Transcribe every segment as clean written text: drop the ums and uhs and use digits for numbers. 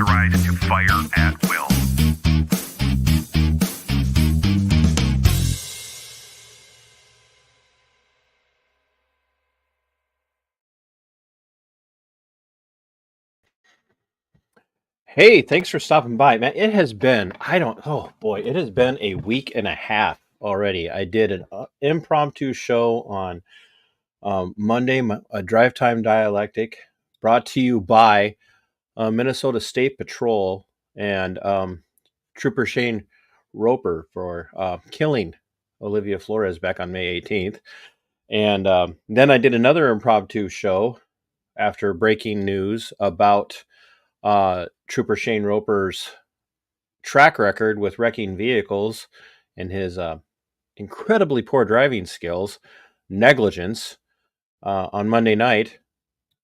authorized to fire at will. Hey, thanks for stopping by, man. It has been, it has been a week and a half already. I did an impromptu show on Monday, a drive time dialectic brought to you by Minnesota State Patrol and Trooper Shane Roper for killing Olivia Flores back on May 18th. And then I did another impromptu show after breaking news about Trooper Shane Roper's track record with wrecking vehicles and his incredibly poor driving skills, negligence. On Monday night,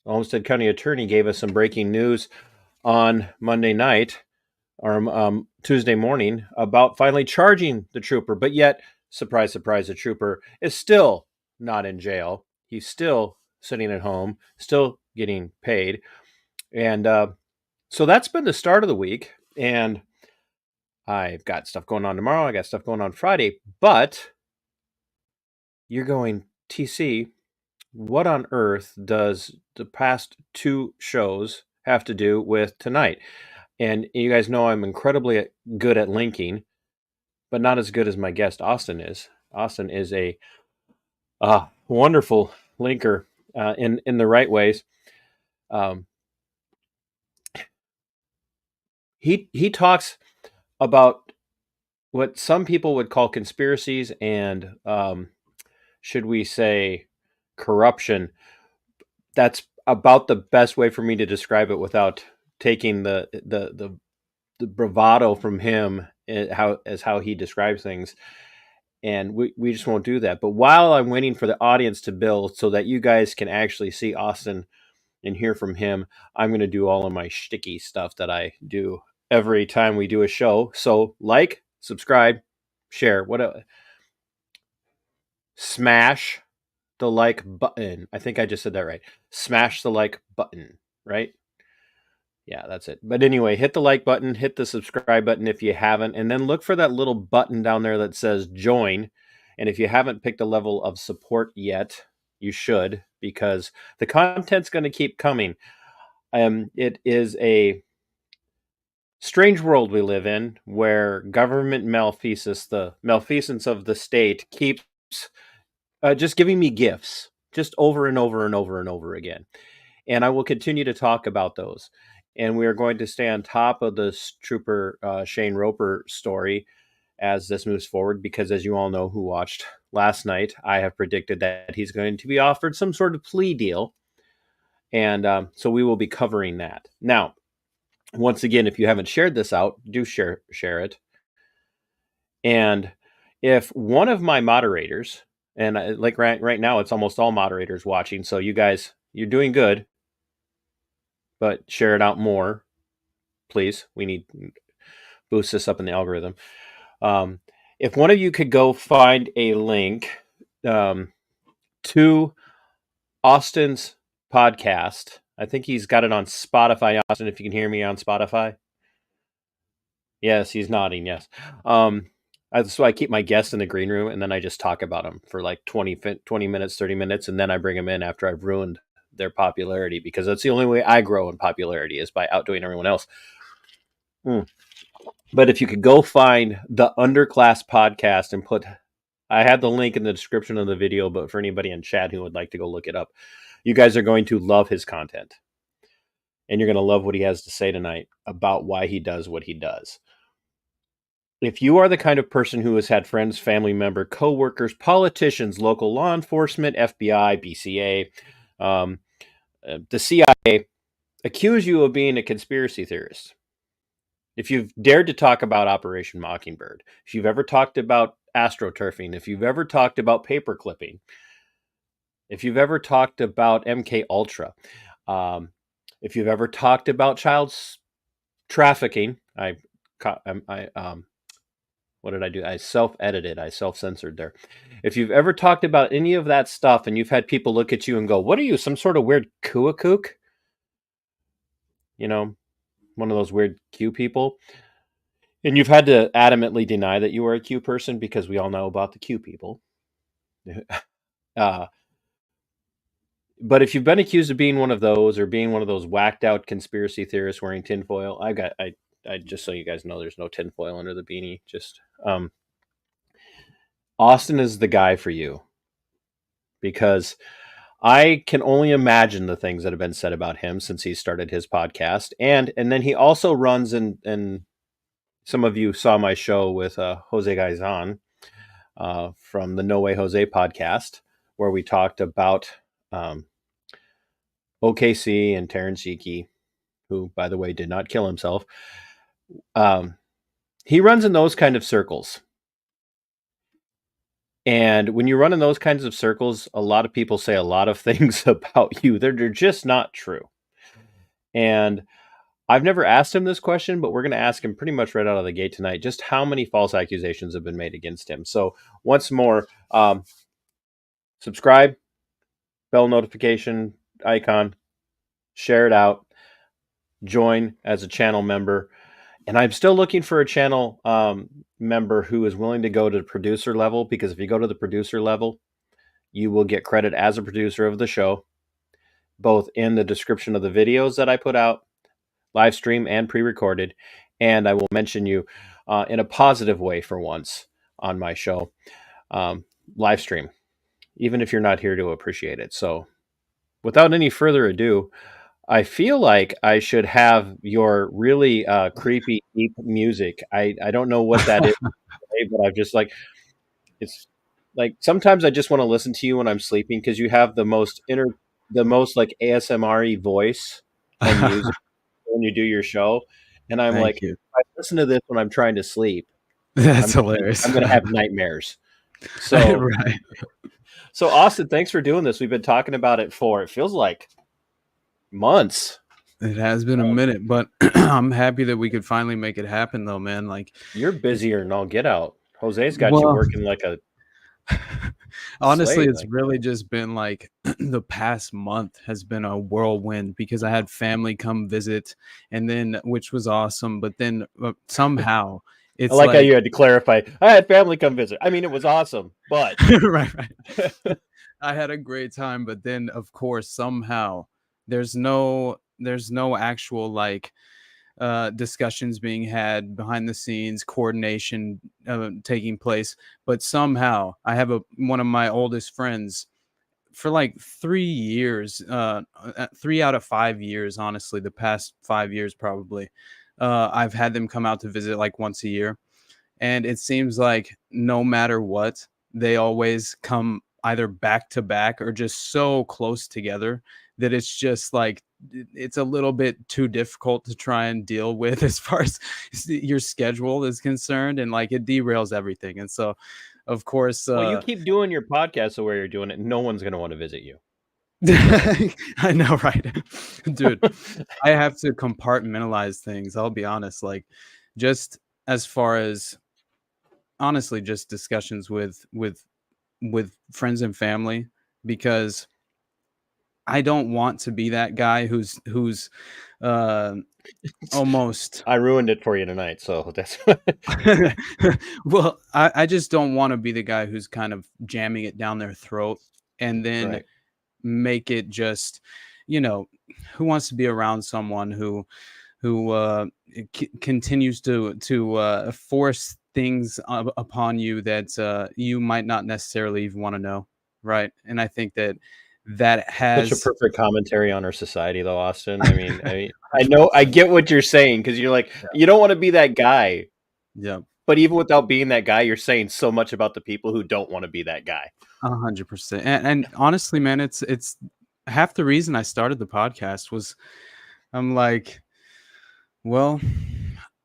Olmsted County Attorney gave us some breaking news on Monday night or Tuesday morning about finally charging the trooper. But yet, surprise, surprise, the trooper is still not in jail. He's still sitting at home, still getting paid. And so that's been the start of the week. And I've got stuff going on tomorrow. I got stuff going on Friday. But you're going, TC, what on earth does the past two shows have to do with tonight? And you guys know I'm incredibly good at linking, but not as good as my guest Austin is. Austin is a wonderful linker in the right ways. He talks about what some people would call conspiracies and should we say corruption. That's about the best way for me to describe it without taking the bravado from him as how he describes things. And we just won't do that. But while I'm waiting for the audience to build so that you guys can actually see Austin and hear from him, I'm going to do all of my shticky stuff that I do every time we do a show. So like, subscribe, share, whatever. Smash the like button. I think I just said that right. Smash the like button, right? Yeah, that's it. But anyway, hit the like button, hit the subscribe button if you haven't, and then look for that little button down there that says join. And if you haven't picked a level of support yet, you should, because the content's going to keep coming. It is a strange world we live in where government malfeasance, the malfeasance of the state, keeps just giving me gifts just over and over and over and over again. And I will continue to talk about those. And we are going to stay on top of this Trooper Shane Roper story as this moves forward, because as you all know who watched last night, I have predicted that he's going to be offered some sort of plea deal. And so we will be covering that. Now, once again, if you haven't shared this out, do share it. And if one of my moderators, and like right now, it's almost all moderators watching, so you guys, you're doing good, but share it out more, please. We need boost this up in the algorithm. If one of you could go find a link to Austin's podcast, I think he's got it on Spotify. Austin, if you can hear me on Spotify. Yes, he's nodding, yes. So I keep my guests in the green room, and then I just talk about them for like 20 minutes, 30 minutes, and then I bring them in after I've ruined their popularity, because that's the only way I grow in popularity is by outdoing everyone else. But if you could go find the Underclass Podcast and I had the link in the description of the video, but for anybody in chat who would like to go look it up, you guys are going to love his content. And you're going to love what he has to say tonight about why he does what he does. If you are the kind of person who has had friends, family member, coworkers, politicians, local law enforcement, FBI, BCA, the CIA accuse you of being a conspiracy theorist, if you've dared to talk about Operation Mockingbird, if you've ever talked about astroturfing, if you've ever talked about paper clipping, if you've ever talked about MK Ultra, if you've ever talked about child trafficking, what did I do? I self-edited. I self-censored there. If you've ever talked about any of that stuff and you've had people look at you and go, what are you, some sort of weird kooakook? You know, one of those weird Q people. And you've had to adamantly deny that you were a Q person because we all know about the Q people. uh, but if you've been accused of being one of those or being one of those whacked out conspiracy theorists wearing tinfoil, I just so you guys know, there's no tinfoil under the beanie. Just Austin is the guy for you, because I can only imagine the things that have been said about him since he started his podcast, and then he also runs, and some of you saw my show with Jose Gaizan from the No Way Jose podcast, where we talked about OKC and Terrence Yeeke, who, by the way, did not kill himself. He runs in those kind of circles. And when you run in those kinds of circles, a lot of people say a lot of things about you. They're just not true. And I've never asked him this question, but we're going to ask him pretty much right out of the gate tonight, just how many false accusations have been made against him. So once more, subscribe, bell notification icon, share it out, join as a channel member. And I'm still looking for a channel member who is willing to go to the producer level, because if you go to the producer level, you will get credit as a producer of the show, both in the description of the videos that I put out, live stream and pre-recorded. And I will mention you in a positive way for once on my show, live stream, even if you're not here to appreciate it. So without any further ado, I feel like I should have your really creepy, deep music. I don't know what that is, but I'm just like, it's like sometimes I just want to listen to you when I'm sleeping, because you have the most like ASMR-y voice and music when you do your show. And I'm Thank like, you. if I listen to this when I'm trying to sleep, That's hilarious. I'm going to have nightmares. So, Right. So Austin, thanks for doing this. We've been talking about it for, it feels like months. It has been a minute, but I'm happy that we could finally make it happen, though, man. Like, You're busier than all get out. Jose's got you well, working like a honestly, slave, it's like. really just been like the past month has been a whirlwind, because I had family come visit, and then, which was awesome, but then somehow it's I like how you had to clarify. I had family come visit. I mean, it was awesome, but right. I had a great time, but then of course somehow there's no actual like discussions being had behind the scenes, coordination taking place, but somehow I have one of my oldest friends for like 3 years, 3 out of 5 years, honestly, the past 5 years probably, I've had them come out to visit like once a year, and it seems like no matter what, they always come either back to back or just so close together that it's just like it's a little bit too difficult to try and deal with as far as your schedule is concerned, and like it derails everything. And so of course well, you keep doing your podcast the way you're doing it, no one's going to want to visit you. I know, right? Dude, I have to compartmentalize things, I'll be honest. Like, just as far as honestly just discussions with friends and family, because I don't want to be that guy who's almost I ruined it for you tonight, so that's well, I just don't want to be the guy who's kind of jamming it down their throat and then right. make it just, who wants to be around someone who continues to force things upon you that you might not necessarily even want to know, right? And I think that has Such a perfect commentary on our society, though, Austin. I mean, I know, I get what you're saying, because you're like, you don't want to be that guy. Yeah. But even without being that guy, you're saying so much about the people who don't want to be that guy. 100%. And honestly, man, it's half the reason I started the podcast was I'm like, well,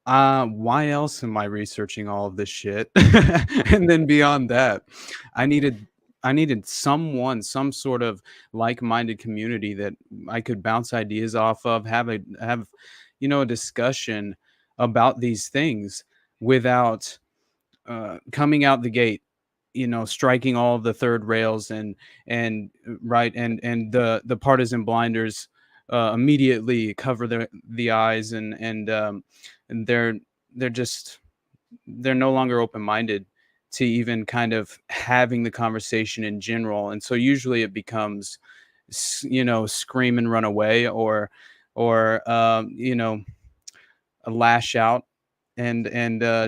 why else am I researching all of this shit? And then beyond that, I needed someone, some sort of like-minded community that I could bounce ideas off of, have a discussion about these things without coming out the gate, striking all of the third rails and right and the partisan blinders immediately cover the eyes, and they're no longer open-minded to even kind of having the conversation in general. And so usually it becomes scream and run away, or a lash out and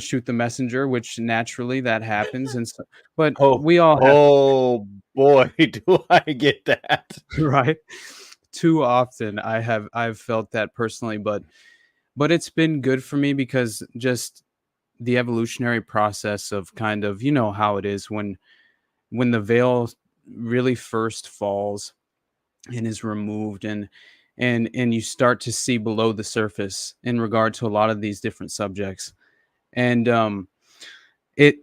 shoot the messenger, which naturally that happens. And so, but Oh, we all have oh boy, do I get that. right. Too often I've felt that personally, but it's been good for me, because just the evolutionary process of kind of, how it is when the veil really first falls and is removed, and you start to see below the surface in regard to a lot of these different subjects. And it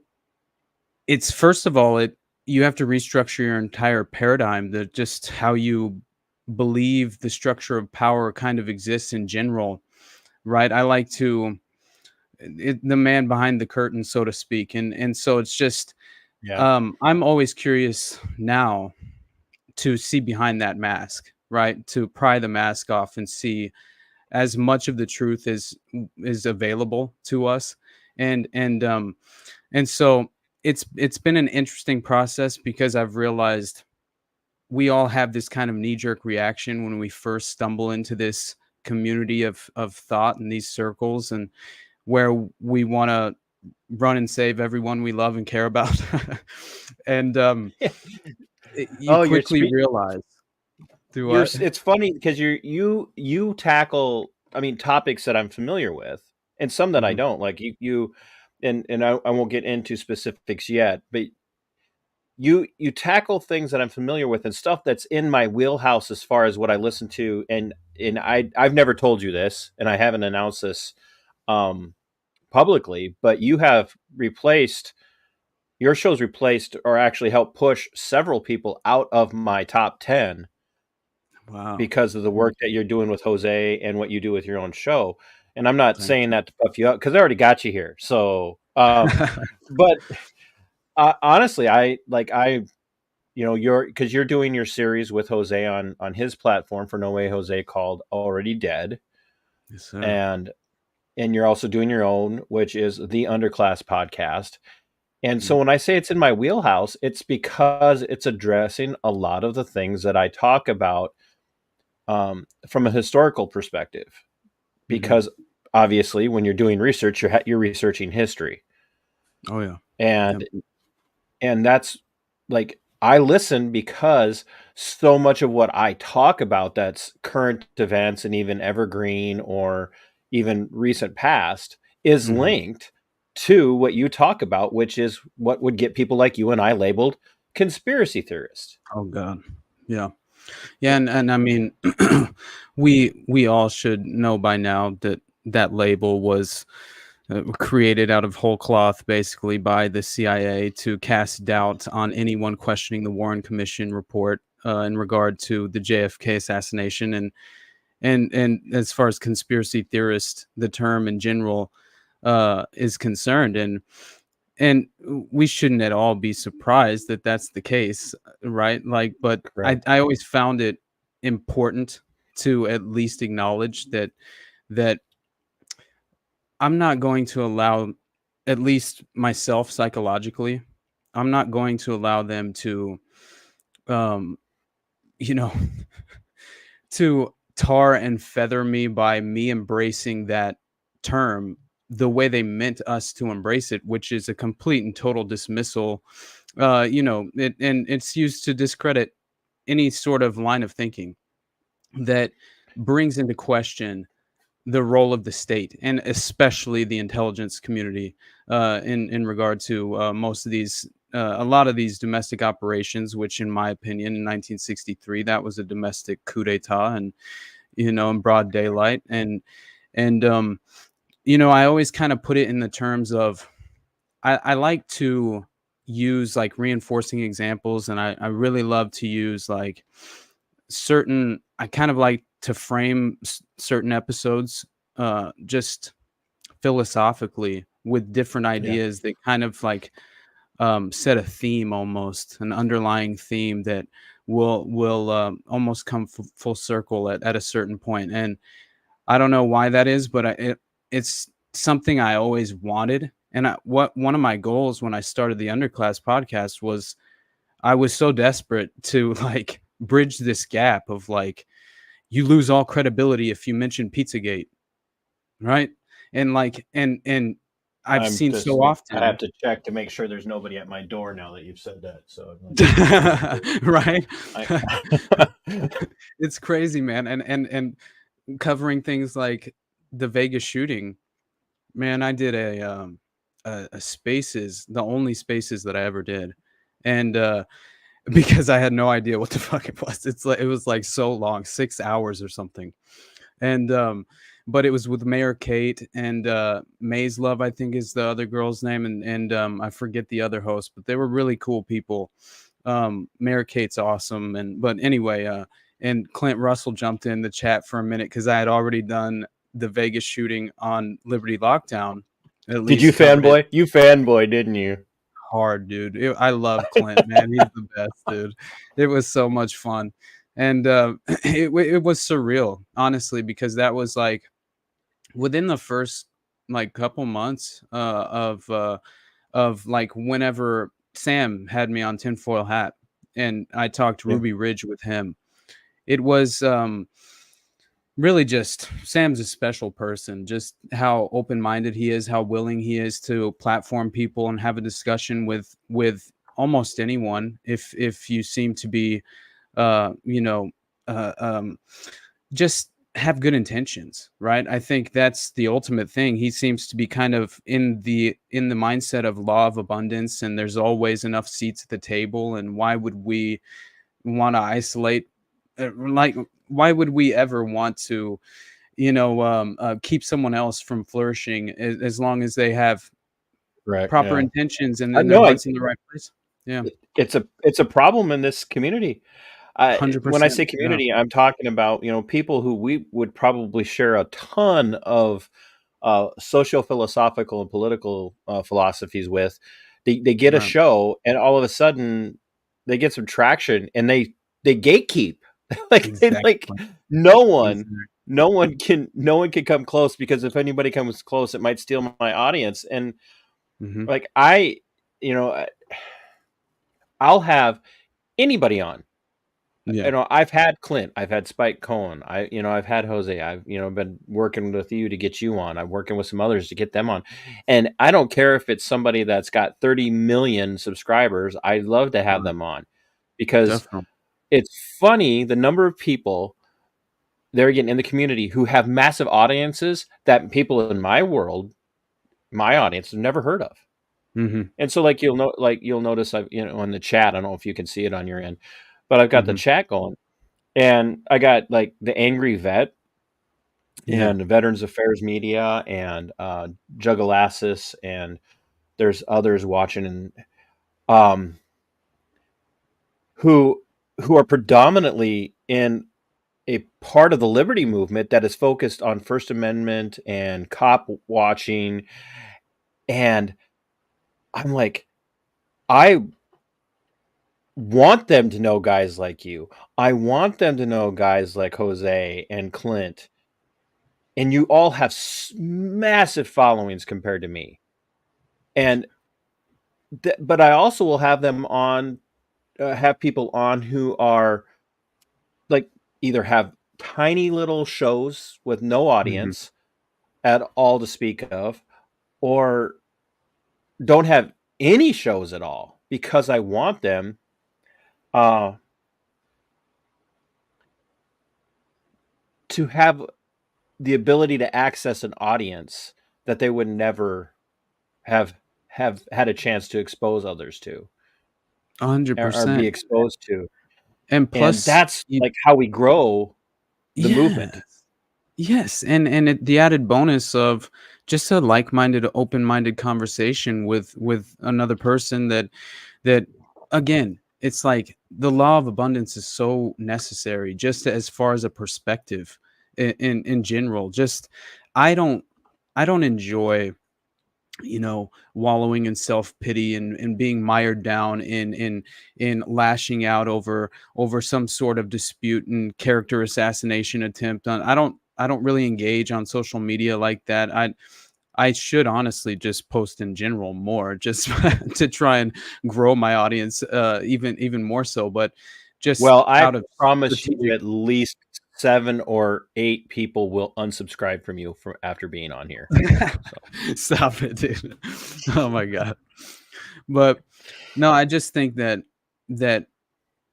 it's first of all, it you have to restructure your entire paradigm, that just how you believe the structure of power kind of exists in general, right? I like to the man behind the curtain, so to speak. And so it's just, Yeah. I'm always curious now to see behind that mask, right? To pry the mask off and see as much of the truth as is available to us. And so it's been an interesting process, because I've realized we all have this kind of knee-jerk reaction when we first stumble into this community of thought and these circles, and where we want to run and save everyone we love and care about. And you Oh, quickly realize through what. it's funny because you tackle, I mean, topics that I'm familiar with, and some that I Mhm. don't. Like and I won't get into specifics yet, but you tackle things that I'm familiar with and stuff that's in my wheelhouse as far as what I listen to. And I've never told you this, and I haven't announced this um publicly, but your show's replaced or actually helped push several people out of my top 10 Wow. because of the work that you're doing with Jose and what you do with your own show. And I'm not Thank saying you. that to puff you up, because I already got you here. So, but honestly, you're doing your series with Jose on his platform for No Way Jose, called Already Dead. Yes, sir. And you're also doing your own, which is the Underclass Podcast. And so Mhm. when I say it's in my wheelhouse, it's because it's addressing a lot of the things that I talk about from a historical perspective. Mhm. Because obviously, when you're doing research, you're researching history, Oh yeah. Yep. and that's like, I listen because so much of what I talk about that's current events and even evergreen or even recent past is Mhm. linked to what you talk about, which is what would get people like you and I labeled conspiracy theorists. Oh God. Yeah. Yeah, and I mean, we all should know by now that that label was created out of whole cloth, basically, by the CIA to cast doubt on anyone questioning the Warren Commission report in regard to the JFK assassination. And as far as conspiracy theorist, the term in general is concerned, and we shouldn't at all be surprised that that's the case, right? Like, but Correct. I always found it important to at least acknowledge that I'm not going to allow, at least myself psychologically, I'm not going to allow them to, um, you know, to tar and feather me by me embracing that term the way they meant us to embrace it, which is a complete and total dismissal. And it's used to discredit any sort of line of thinking that brings into question the role of the state, and especially the intelligence community, in regard to most of these, a lot of these domestic operations, which, in my opinion, in 1963, that was a domestic coup d'état, and in broad daylight. And I always kind of put it in the terms of, I like to use like reinforcing examples, and I really love to use like I kind of like to frame certain episodes just philosophically with different Yeah. ideas that kind of like set a theme, almost an underlying theme that will almost come full circle at a certain point. And I don't know why that is, but it's something I always wanted. And one of my goals when I started the Underclass podcast was I was so desperate to like bridge this gap of like, you lose all credibility if you mention Pizzagate, right? And like, and I've I'm seen just so I often, have to check to make sure there's nobody at my door now that you've said that. So right? I, It's crazy, man. And covering things like the Vegas shooting, man, I did a Spaces, the only Spaces that I ever did, and because I had no idea what the fuck it was. It was like so long, 6 hours or something, and but it was with Mayor Kate and Maze Love, I think is the other girl's name, and I forget the other host, but they were really cool people. Mayor Kate's awesome, but anyway, and Clint Russell jumped in the chat for a minute because I had already done the Vegas shooting on Liberty Lockdown. did you fanboy? You fanboy, didn't you? Hard, dude. I love Clint, man. He's the best, dude. It was so much fun, and it was surreal, honestly, because that was like within the first like couple months of like whenever Sam had me on Tinfoil Hat and I talked Yeah. Ruby Ridge with him. It was really just Sam's a special person, just how open-minded he is, how willing he is to platform people and have a discussion with almost anyone if you seem to be just have good intentions, right? I think that's the ultimate thing. He seems to be kind of in the mindset of law of abundance, and there's always enough seats at the table, and why would we want to isolate why would we ever want to keep someone else from flourishing as long as they have Right. proper intentions and No, their heart's in the right place? Yeah. it's a problem in this community. When I 100%. say community, I'm talking about people who we would probably share a ton of socio-philosophical and political philosophies with. They get a Right. show, and all of a sudden they get some traction, and they gatekeep. like no one can come close, because if anybody comes close, it might steal my audience. And Mhm. like I'll have anybody on. Yeah. I've had Clint, I've had Spike Cohen, I've had Jose, I've been working with you to get you on. I'm working with some others to get them on, and I don't care if it's somebody that's got 30 million subscribers. I'd love to have Right. them on, because Definitely. it's funny the number of people there again in the community who have massive audiences that people in my world, my audience, have never heard of. Mhm. And so you'll notice I've on the chat. I don't know if you can see it on your end, but I've got the Mhm. chat going. And I got like the Angry Vet Yeah. and Veterans Affairs Media and Jugalassis, and there's others watching, and um, who are predominantly in a part of the liberty movement that is focused on First Amendment and cop watching. And I'm like, I want them to know guys like you. I want them to know guys like Jose and Clint. And you all have massive followings compared to me. And but I also will have them on, have people on who are like either have tiny little shows with no Mhm. audience at all to speak of, or don't have any shows at all, because I want them uh, to have the ability to access an audience that they would never have had a chance to expose others to, or be 100%. exposed to. And And plus, that's like how we grow the yeah. movement. Yes, and the added bonus of just a like-minded, open-minded conversation with another person that again, it's like the law of abundance is so necessary just as far as a perspective in general. Just I don't I don't enjoy wallowing in self-pity and being mired down in lashing out over some sort of dispute and character assassination attempt. I don't really engage on social media like that. I should honestly just post in general more, just to try and grow my audience even more so, but just Well, I out of promise you strategic. at least 7 or 8 people will unsubscribe from you after being on here. So. Stop it, dude. Oh my god. But no, I just think that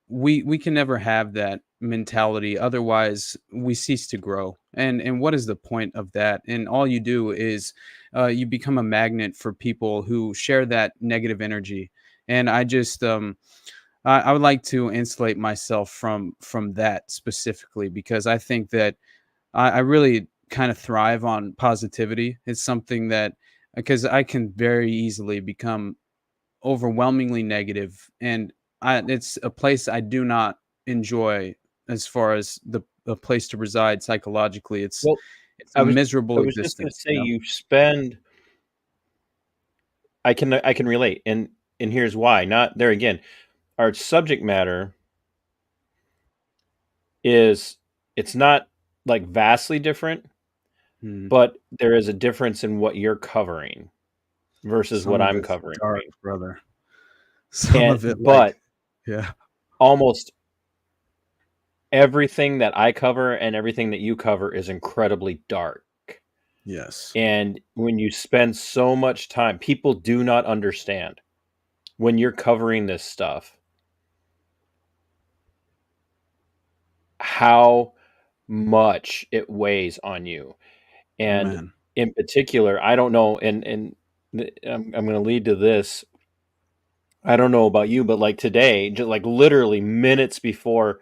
we can never have that mentality, otherwise we cease to grow. And what is the point of that? And all you do is you become a magnet for people who share that negative energy. And I just I would like to insulate myself from that specifically, because I think that I really kind of thrive on positivity. It's something that, because I can very easily become overwhelmingly negative, and it's a place I do not enjoy as far as the place to reside psychologically. It's Well, it's I a was miserable I was just gonna existence, say you spend I can relate, and here's why. Not there again, our subject matter is it's not like vastly different, Mm. but there is a difference in what you're covering versus Some what of I'm it's covering. dark, brother. Some And of it, like, but yeah, almost everything that I cover and everything that you cover is incredibly dark. yes, And when you spend so much time, people do not understand when you're covering this stuff how much it weighs on you. And man. in particular, I don't know, and I'm going to lead to this. I don't know about you, but like today, just like literally minutes before,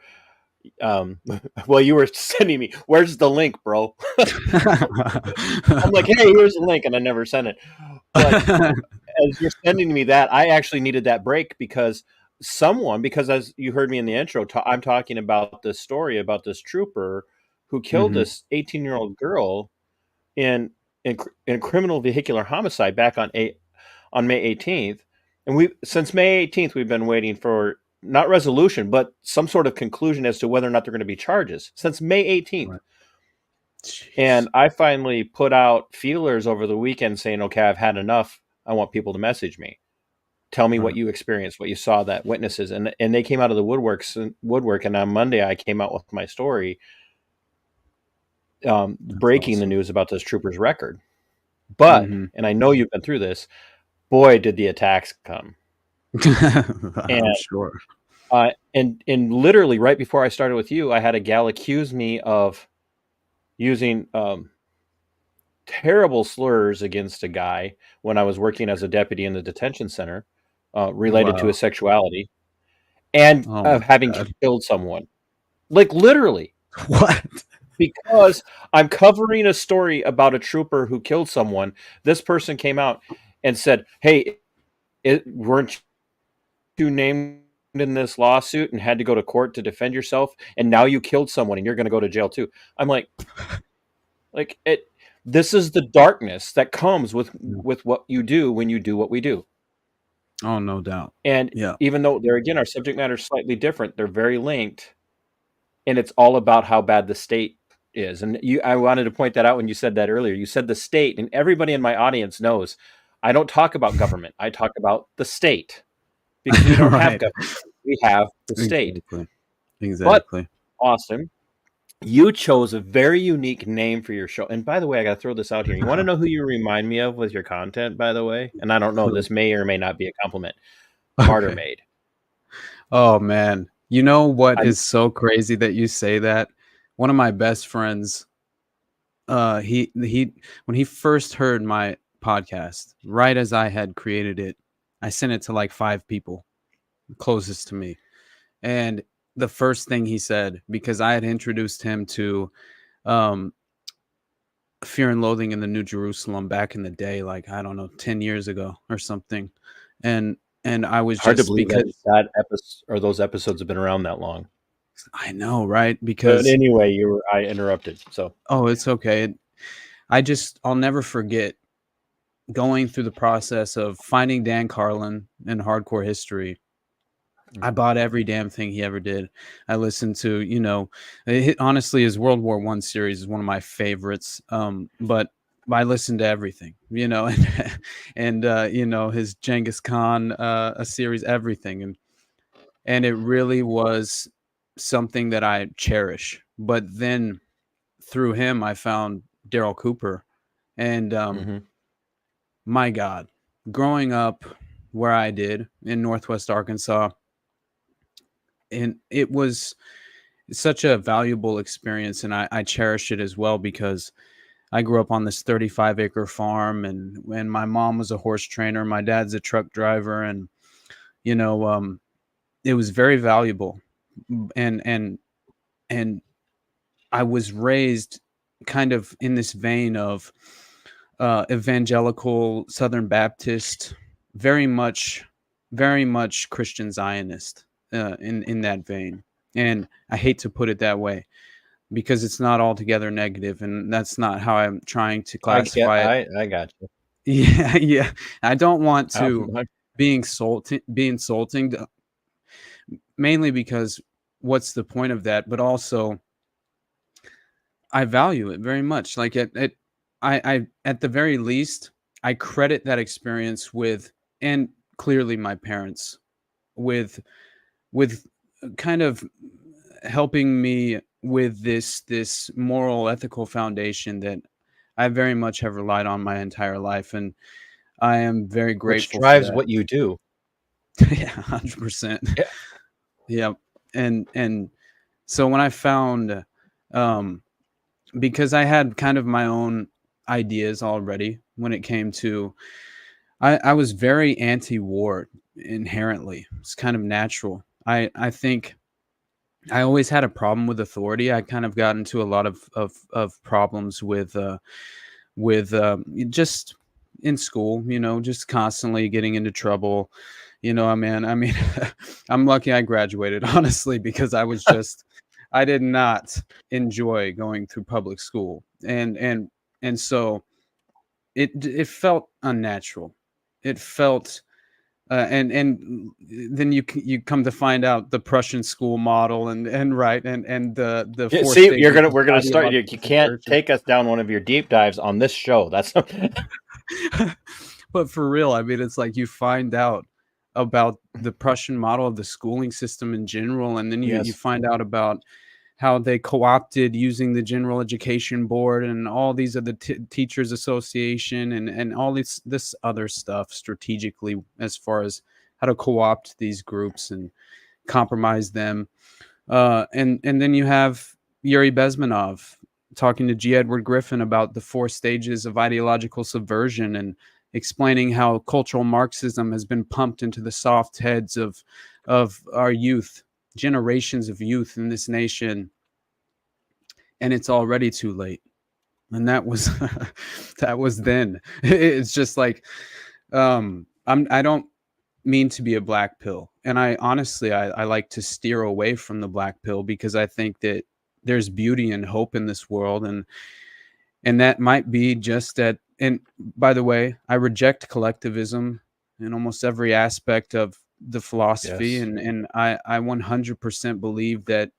well, you were sending me, where's the link, bro? I'm like, hey, here's the link, and I never sent it. But as you're sending me that, I actually needed that break because because as you heard me in the intro, I'm talking about this story about this trooper who killed Mhm. this 18-year-old girl in, in criminal vehicular homicide back on May 18th, and we since May 18th we've been waiting for not resolution but some sort of conclusion as to whether or not they're going to be charges since May 18th. Right. Jeez. And I finally put out feelers over the weekend saying, okay, I've had enough. I want people to message me. Tell me what Right. you experienced, what you saw, that witnesses. And they came out of the woodwork. And on Monday, I came out with my story, That's breaking the awesome. news about this trooper's record. But, Mhm. and I know you've been through this, boy, did the attacks come. I'm And sure. and literally right before I started with you, I had a gal accuse me of using terrible slurs against a guy when I was working as a deputy in the detention center, related to Wow. his sexuality, and Oh of my having god. killed someone. Like literally, What? because I'm covering a story about a trooper who killed someone. This person came out and said, "Hey, weren't you named in this lawsuit and had to go to court to defend yourself, and now you killed someone and you're going to go to jail too?" I'm like it. This is the darkness that comes Yeah. with what you do when you do what we do. Oh, no doubt. And Yeah. even though there again our subject matter is slightly different, they're very linked, and it's all about how bad the state is. And I wanted to point that out when you said that earlier. You said the state, and everybody in my audience knows I don't talk about government. I talk about the state because we don't have Right. government. We have the state. Exactly. But Exactly. Austin, you chose a very unique name for your show. And by the way, I got to throw this out here. You want to know who you remind me of with your content, by the way? And I don't know, Who? this may or may not be a compliment. Martyr Okay. Maid. Oh man. You know what I'm is so crazy that you say that? One of my best friends, he when he first heard my podcast, right as I had created it, I sent it to like 5 people closest to me. And the first thing he said, because I had introduced him to um Fear and Loathing in the New Jerusalem back in the day, like I don't know, 10 years ago or something. And I was hard to just believe because that episode or those episodes have been around that long. I know, right? But Because anyway, I interrupted. So oh, it's okay. I'll never forget. going through the process of finding Dan Carlin in Hardcore History. I bought every damn thing he ever did. I listened to, honestly, his World War I series is one of my favorites. But I listened to everything, and his Genghis Khan a series, everything, and it really was something that I cherish. But then through him, I found Daryl Cooper, and my God, growing up where I did in Northwest Arkansas. And it was such a valuable experience, and I cherish it as well because I grew up on this 35-acre farm, and my mom was a horse trainer, my dad's a truck driver, and it was very valuable, and I was raised kind of in this vein of evangelical Southern Baptist, very much Christian Zionist. In that vein, and I hate to put it that way because it's not altogether negative, and that's not how I'm trying to classify it. I got you. Yeah. I don't want to be insulting, mainly because what's the point of that? But also, I value it very much. Like I at the very least, I credit that experience with, and clearly my parents with kind of helping me with this moral, ethical foundation that I very much have relied on my entire life, and I am very grateful. Which drives for that. what you do. Yeah, 100%. Yeah, and so when I found, because I had kind of my own ideas already when it came to, I was very anti-war inherently. It's kind of natural. I think I always had a problem with authority. I kind of got into a lot of problems with just in school, just constantly getting into trouble. I mean, I'm lucky I graduated, honestly, because I did not enjoy going through public school, and so it felt unnatural. It felt and then you come to find out the Prussian school model and the See, we're gonna start. You can't take us down one of your deep dives on this show. That's but for real, I mean, it's like you find out about the Prussian model of the schooling system in general, and then you find out about how they co-opted using the General Education Board and all these other teachers association and all this other stuff strategically as far as how to co-opt these groups and compromise them. And then you have Yuri Bezmenov talking to G. Edward Griffin about the 4 stages of ideological subversion and explaining how cultural Marxism has been pumped into the soft heads of our youth, generations of youth in this nation, and it's already too late. And that was that was then. It's just like I don't mean to be a black pill, and I honestly I like to steer away from the black pill because I think that there's beauty and hope in this world, and that might be just that. And by the way, I reject collectivism in almost every aspect of the philosophy, and I 100% believe that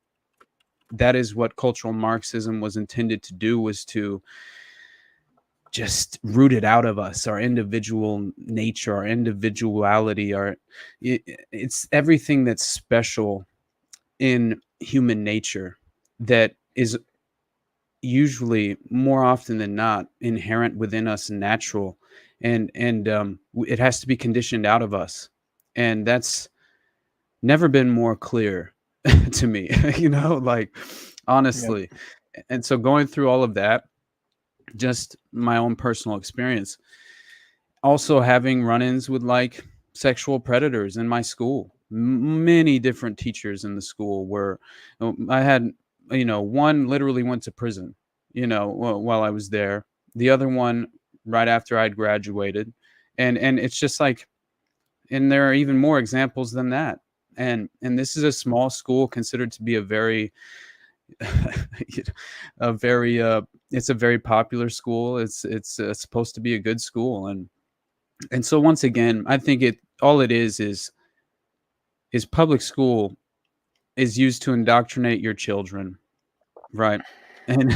is what cultural Marxism was intended to do, was to just root it out of us, our individual nature, our individuality, it's everything that's special in human nature that is usually, more often than not, inherent within us and natural, and it has to be conditioned out of us, and that's never been more clear to me, like, honestly. And so going through all of that, just my own personal experience, also having run-ins with like sexual predators in my school, many different teachers in the school were, I had, one literally went to prison, while I was there, the other one right after I'd graduated, and it's just like, and there are even more examples than that. And this is a small school considered to be a very a very it's a very popular school. It's supposed to be a good school, and so once again, I think all it is public school is used to indoctrinate your children, right? And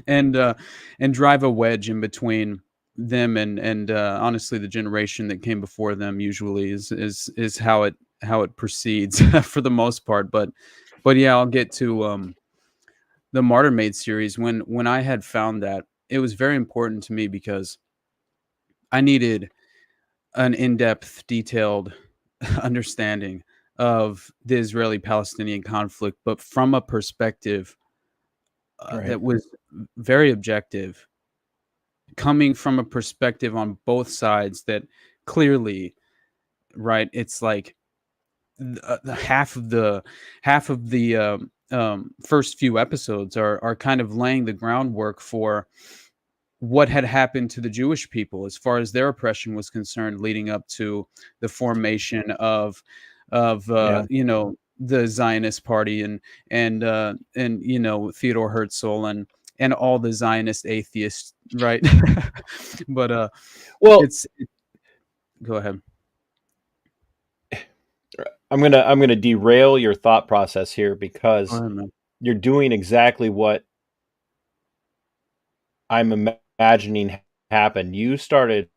and and drive a wedge in between them and honestly the generation that came before them. Usually is how it proceeds for the most part. But yeah, I'll get to the Martyr Maid series. When I had found that, it was very important to me because I needed an in-depth, detailed understanding of the Israeli-Palestinian conflict, but from a perspective Right. that was very objective, coming from a perspective on both sides that clearly, right, it's like the half of the first few episodes are kind of laying the groundwork for what had happened to the Jewish people as far as their oppression was concerned, leading up to the formation of Yeah. the Zionist Party and Theodore Herzl and all the Zionist atheists, right? But Well, go ahead. I'm gonna derail your thought process here Go because ahead, man. you're doing exactly what I'm imagining happened. You started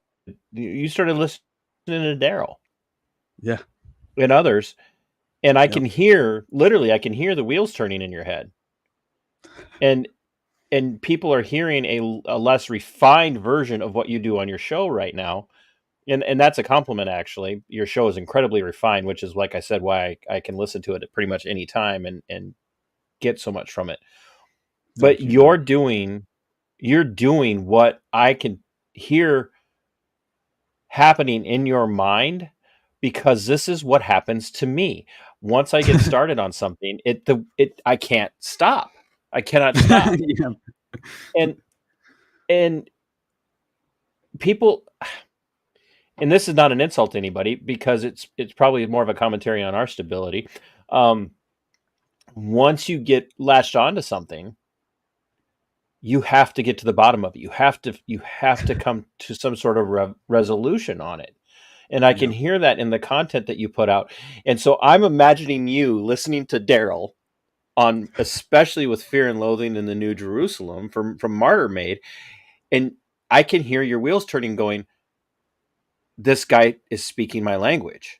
listening to Daryl Yeah. and others, and I Yep. can hear the wheels turning in your head, and people are hearing a less refined version of what you do on your show right now, and that's a compliment actually. Your show is incredibly refined, which is, like I said, why I can listen to it at pretty much any time and get so much from it. But Thank you, man. you're doing what I can hear happening in your mind, because this is what happens to me. Once I get started on something, I can't stop. I cannot stop. Yeah. And and people, and this is not an insult to anybody because it's probably more of a commentary on our stability. Once you get latched onto something, you have to get to the bottom of it. You have to come to some sort of resolution on it. And I can Yeah. hear that in the content that you put out. And so I'm imagining you listening to Daryl on, especially with Fear and Loathing in the New Jerusalem from Martyr Maid, and I can hear your wheels turning, going, this guy is speaking my language.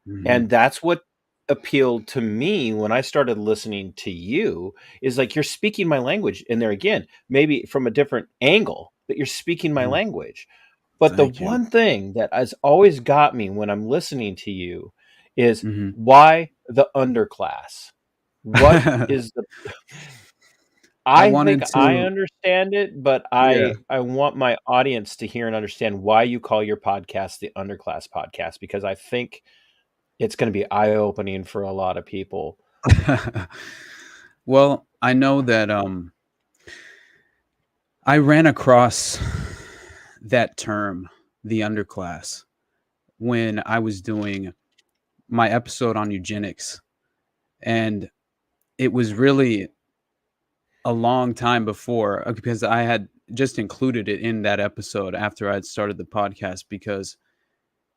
Mhm. And that's what appealed to me when I started listening to you, is like, you're speaking my language. And there again, maybe from a different angle, but you're speaking my Mhm. language. But the Thank you. one thing that has always got me when I'm listening to you is, Mhm. why the underclass? What is the I I think wanted I to, understand it, but yeah. I want my audience to hear and understand why you call your podcast the Underclass Podcast, because I think it's going to be eye-opening for a lot of people. Well, I know that I ran across that term, the underclass, when I was doing my episode on eugenics. And it was really a long time before, because I had just included it in that episode after I'd started the podcast because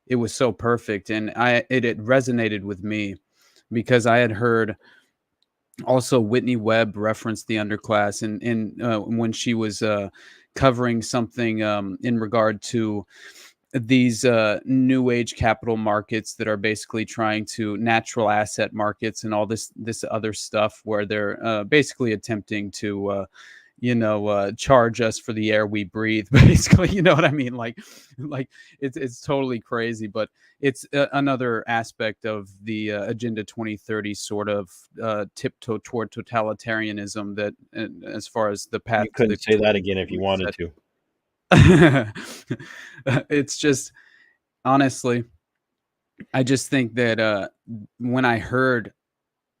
it was so perfect, and it resonated with me because I had heard also Whitney Webb referenced the underclass in when she was covering something in regard to these new age capital markets that are basically trying to natural asset markets and all this other stuff where they're basically attempting to charge us for the air we breathe, basically. You know what I mean? Like it's totally crazy, but it's another aspect of the Agenda 2030 sort of tiptoe toward totalitarianism that, as far as the path You to the couldn't say that again if you wanted to. it's just, honestly, I just think that when I heard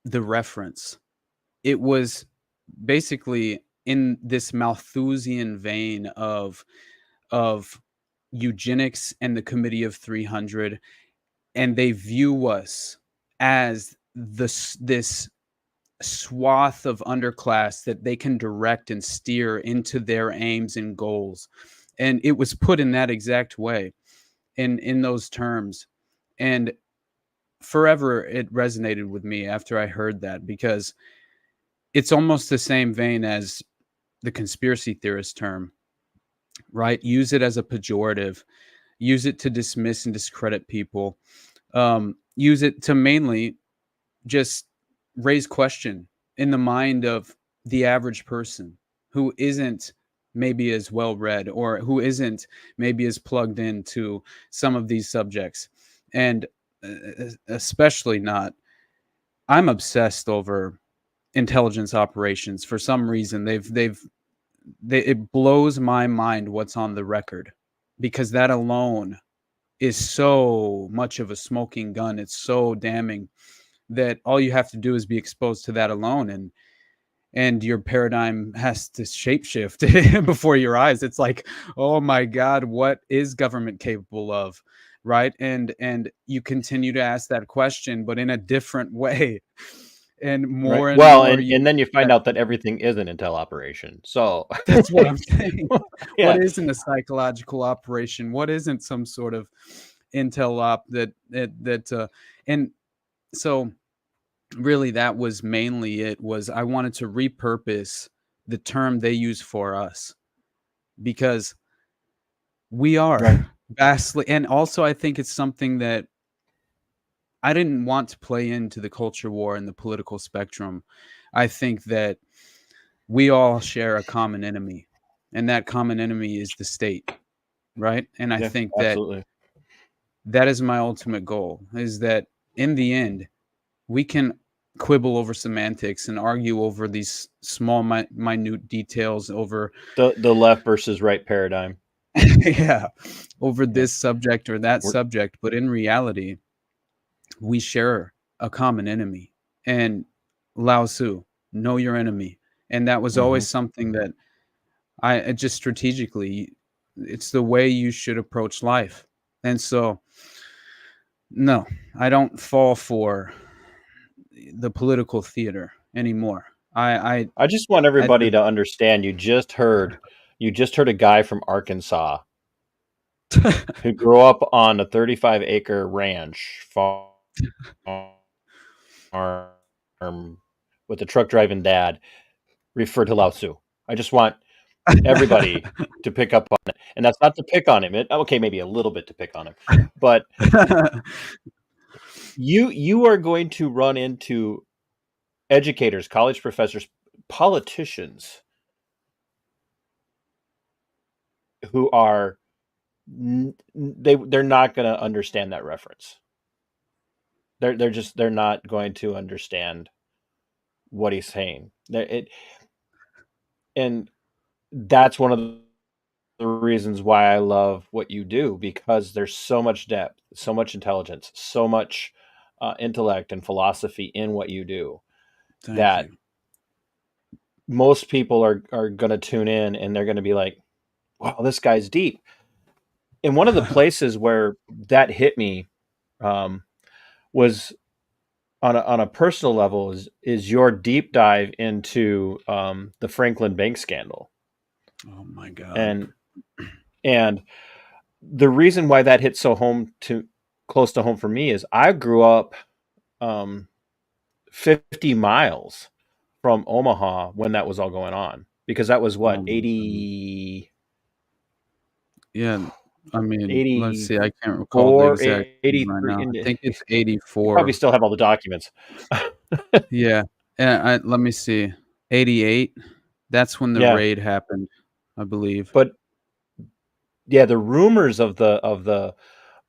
the reference, it was basically in this Malthusian vein of eugenics and the Committee of 300, and they view us as this swath of underclass that they can direct and steer into their aims and goals. And it was put in that exact way, in those terms. And forever it resonated with me after I heard that, because it's almost the same vein as the conspiracy theorist term, right? Use it as a pejorative, use it to dismiss and discredit people, use it to mainly just raise question in the mind of the average person who isn't maybe as well read, or who isn't maybe as plugged into some of these subjects. And especially not, I'm obsessed over intelligence operations. For some reason, it blows my mind what's on the record, because that alone is so much of a smoking gun. It's so damning that all you have to do is be exposed to that alone, and your paradigm has to shapeshift before your eyes. It's like, oh my God, what is government capable of? Right. And you continue to ask that question, but in a different way. And more Right. and Well, more and then you find out that everything is an intel operation. So that's what I'm saying. yeah, What isn't a psychological operation? What isn't some sort of intel op and so really that was mainly it. Was I wanted to repurpose the term they use for us, because we are right. vastly, and also I think it's something that I didn't want to play into the culture war and the political spectrum. I think that we all share a common enemy, and that common enemy is the state, right? And I Yeah, think absolutely. that is my ultimate goal, is that in the end, we can quibble over semantics and argue over these small, minute details over, The left versus right paradigm. yeah, over Yeah. this subject or that We're- subject. But in reality, we share a common enemy. And Lao Tzu, know your enemy. And that was always something that I just strategically, it's the way you should approach life. And so, no, I don't fall for the political theater anymore. I I just want everybody to understand. You just heard a guy from Arkansas who grew up on a 35-acre ranch farm with a truck driving dad refer to Lao Tzu. I just want everybody to pick up on it, and that's not to pick on him. Okay, maybe a little bit to pick on him, but you are going to run into educators, college professors, politicians who are they're not going to understand that reference. They're not going to understand what he's saying. And that's one of the reasons why I love what you do, because there's so much depth, so much intelligence, so much intellect and philosophy in what you do. Thank that you. most people are going to tune in and they're going to be like, wow, this guy's deep. And one of the places where that hit me was on a personal level is your deep dive into the Franklin Bank scandal. Oh my God. And the reason why that hit so close to home for me is I grew up 50 miles from Omaha when that was all going on, because that was what, 80. Yeah, I mean, 80 let's see, I can't recall the exact thing 83. right now. I think it's You probably 84. still have all the documents. Yeah, and let me see, 88. That's when the Yeah. raid happened, I believe. But yeah, the rumors of the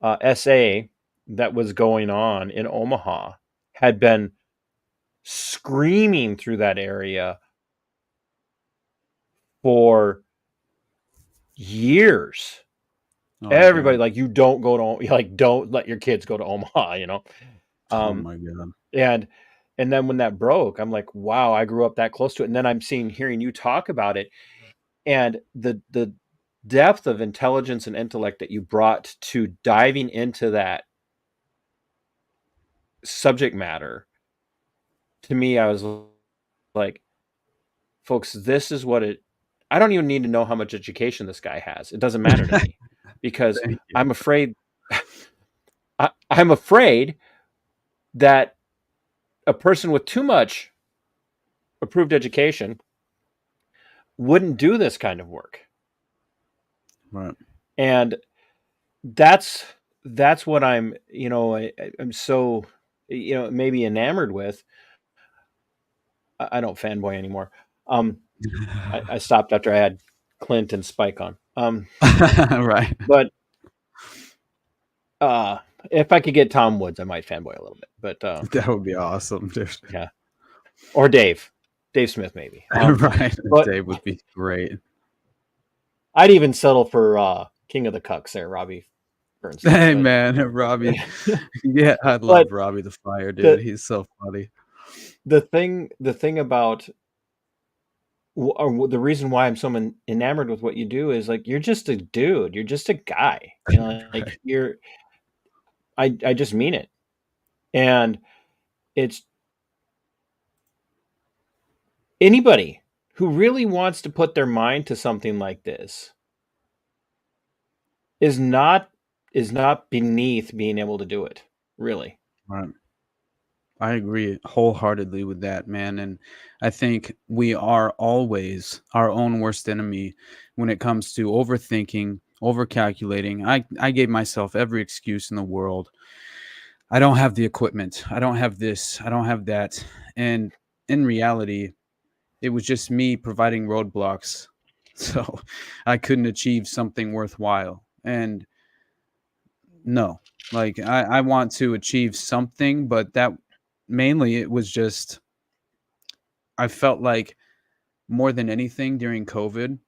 SA that was going on in Omaha had been screaming through that area for years. Oh, Everybody God. like, you don't go to, like, don't let your kids go to Omaha, Oh my God. and then when that broke, I'm like, wow, I grew up that close to it. And then I'm hearing you talk about it, and the depth of intelligence and intellect that you brought to diving into that subject matter. To me, I was like, folks, this is what it. I don't even need to know how much education this guy has. It doesn't matter to me, because Thank you. I'm afraid. I'm afraid that a person with too much approved education wouldn't do this kind of work. Right. And that's what I'm, I'm so, maybe enamored with. I don't fanboy anymore. I stopped after I had Clint and Spike on. Right. But if I could get Tom Woods, I might fanboy a little bit. But That would be awesome, dude. yeah, or Dave Smith maybe. Right. But Dave would be great. I'd even settle for King of the Cucks there, Robbie Bernstein. Hey, But man, Robbie. Yeah, I love Robbie the Fire, dude. He's so funny. the thing about, or the reason why I'm so enamored with what you do is, like, you're just a dude. You're just a guy. Like, Right. I just mean it. And it's anybody who really wants to put their mind to something like this is not beneath being able to do it, really. Right. I agree wholeheartedly with that, man. And I think we are always our own worst enemy when it comes to overthinking, overcalculating. I gave myself every excuse in the world. I don't have the equipment. I don't have this. I don't have that. And in reality, it was just me providing roadblocks. So I couldn't achieve something worthwhile. And no, like I want to achieve something, but that mainly it was just, I felt like more than anything during COVID,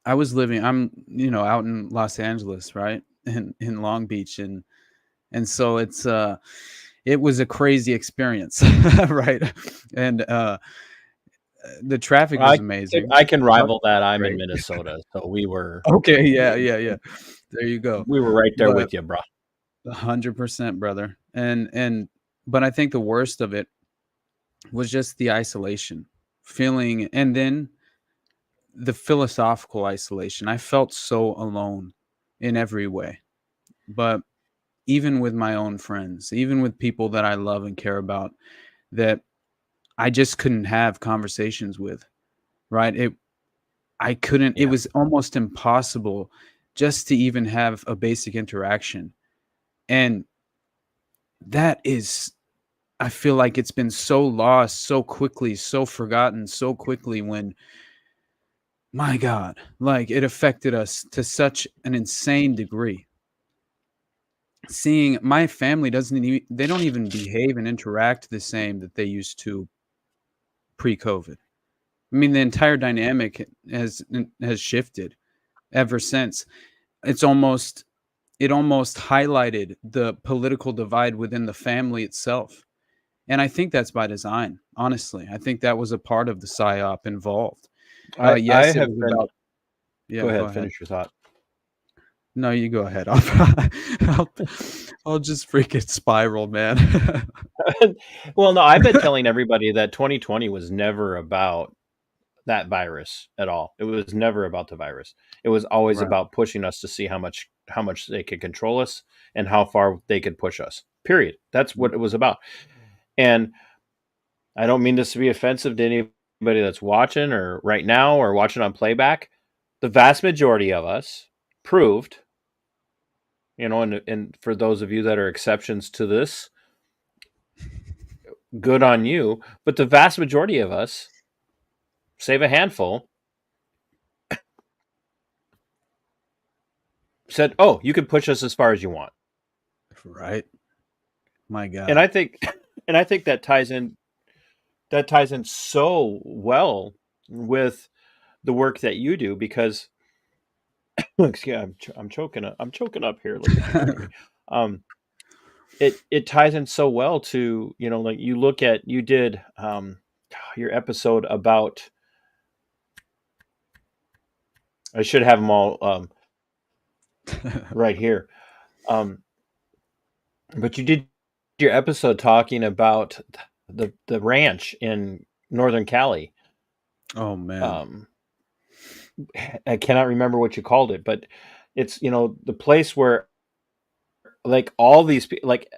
I'm, out in Los Angeles, right? In Long Beach. And so it was a crazy experience, right? And the traffic was amazing. I can rival that. I'm in Minnesota, so we were Okay, yeah. There you go. We were right there with you, bro. 100%, brother. But I think the worst of it was just the isolation, feeling, and then the philosophical isolation. I felt so alone in every way. But even with my own friends, even with people that I love and care about, that I just couldn't have conversations with, right? I couldn't, it was almost impossible just to even have a basic interaction. And that is, I feel like it's been so lost so quickly, so forgotten so quickly, when, my God, like, it affected us to such an insane degree. Seeing my family they don't even behave and interact the same that they used to pre-COVID. I mean, the entire dynamic has shifted ever since. It almost highlighted the political divide within the family itself. And I think that's by design, honestly. I think that was a part of the PSYOP involved. Yes, it was about... Yeah, go ahead. Finish your thought. No, you go ahead. I'll just freaking spiral, man. Well, no, I've been telling everybody that 2020 was never about that virus at all. It was never about the virus. It was always about pushing us to see how much they could control us and how far they could push us. Period. That's what it was about. And I don't mean this to be offensive to anybody that's watching or right now or watching on playback. The vast majority of us proved, and for those of you that are exceptions to this, good on you. But the vast majority of us, save a handful, said, "Oh, you can push us as far as you want." Right. My God. And I think that ties in so well with the work that you do, because excuse me, I'm choking up here. It ties in so well to, like, you did your episode about, I should have them all right here. But you did your episode talking about the ranch in Northern Cali. Oh man. I cannot remember what you called it, but it's, the place where like all these people, like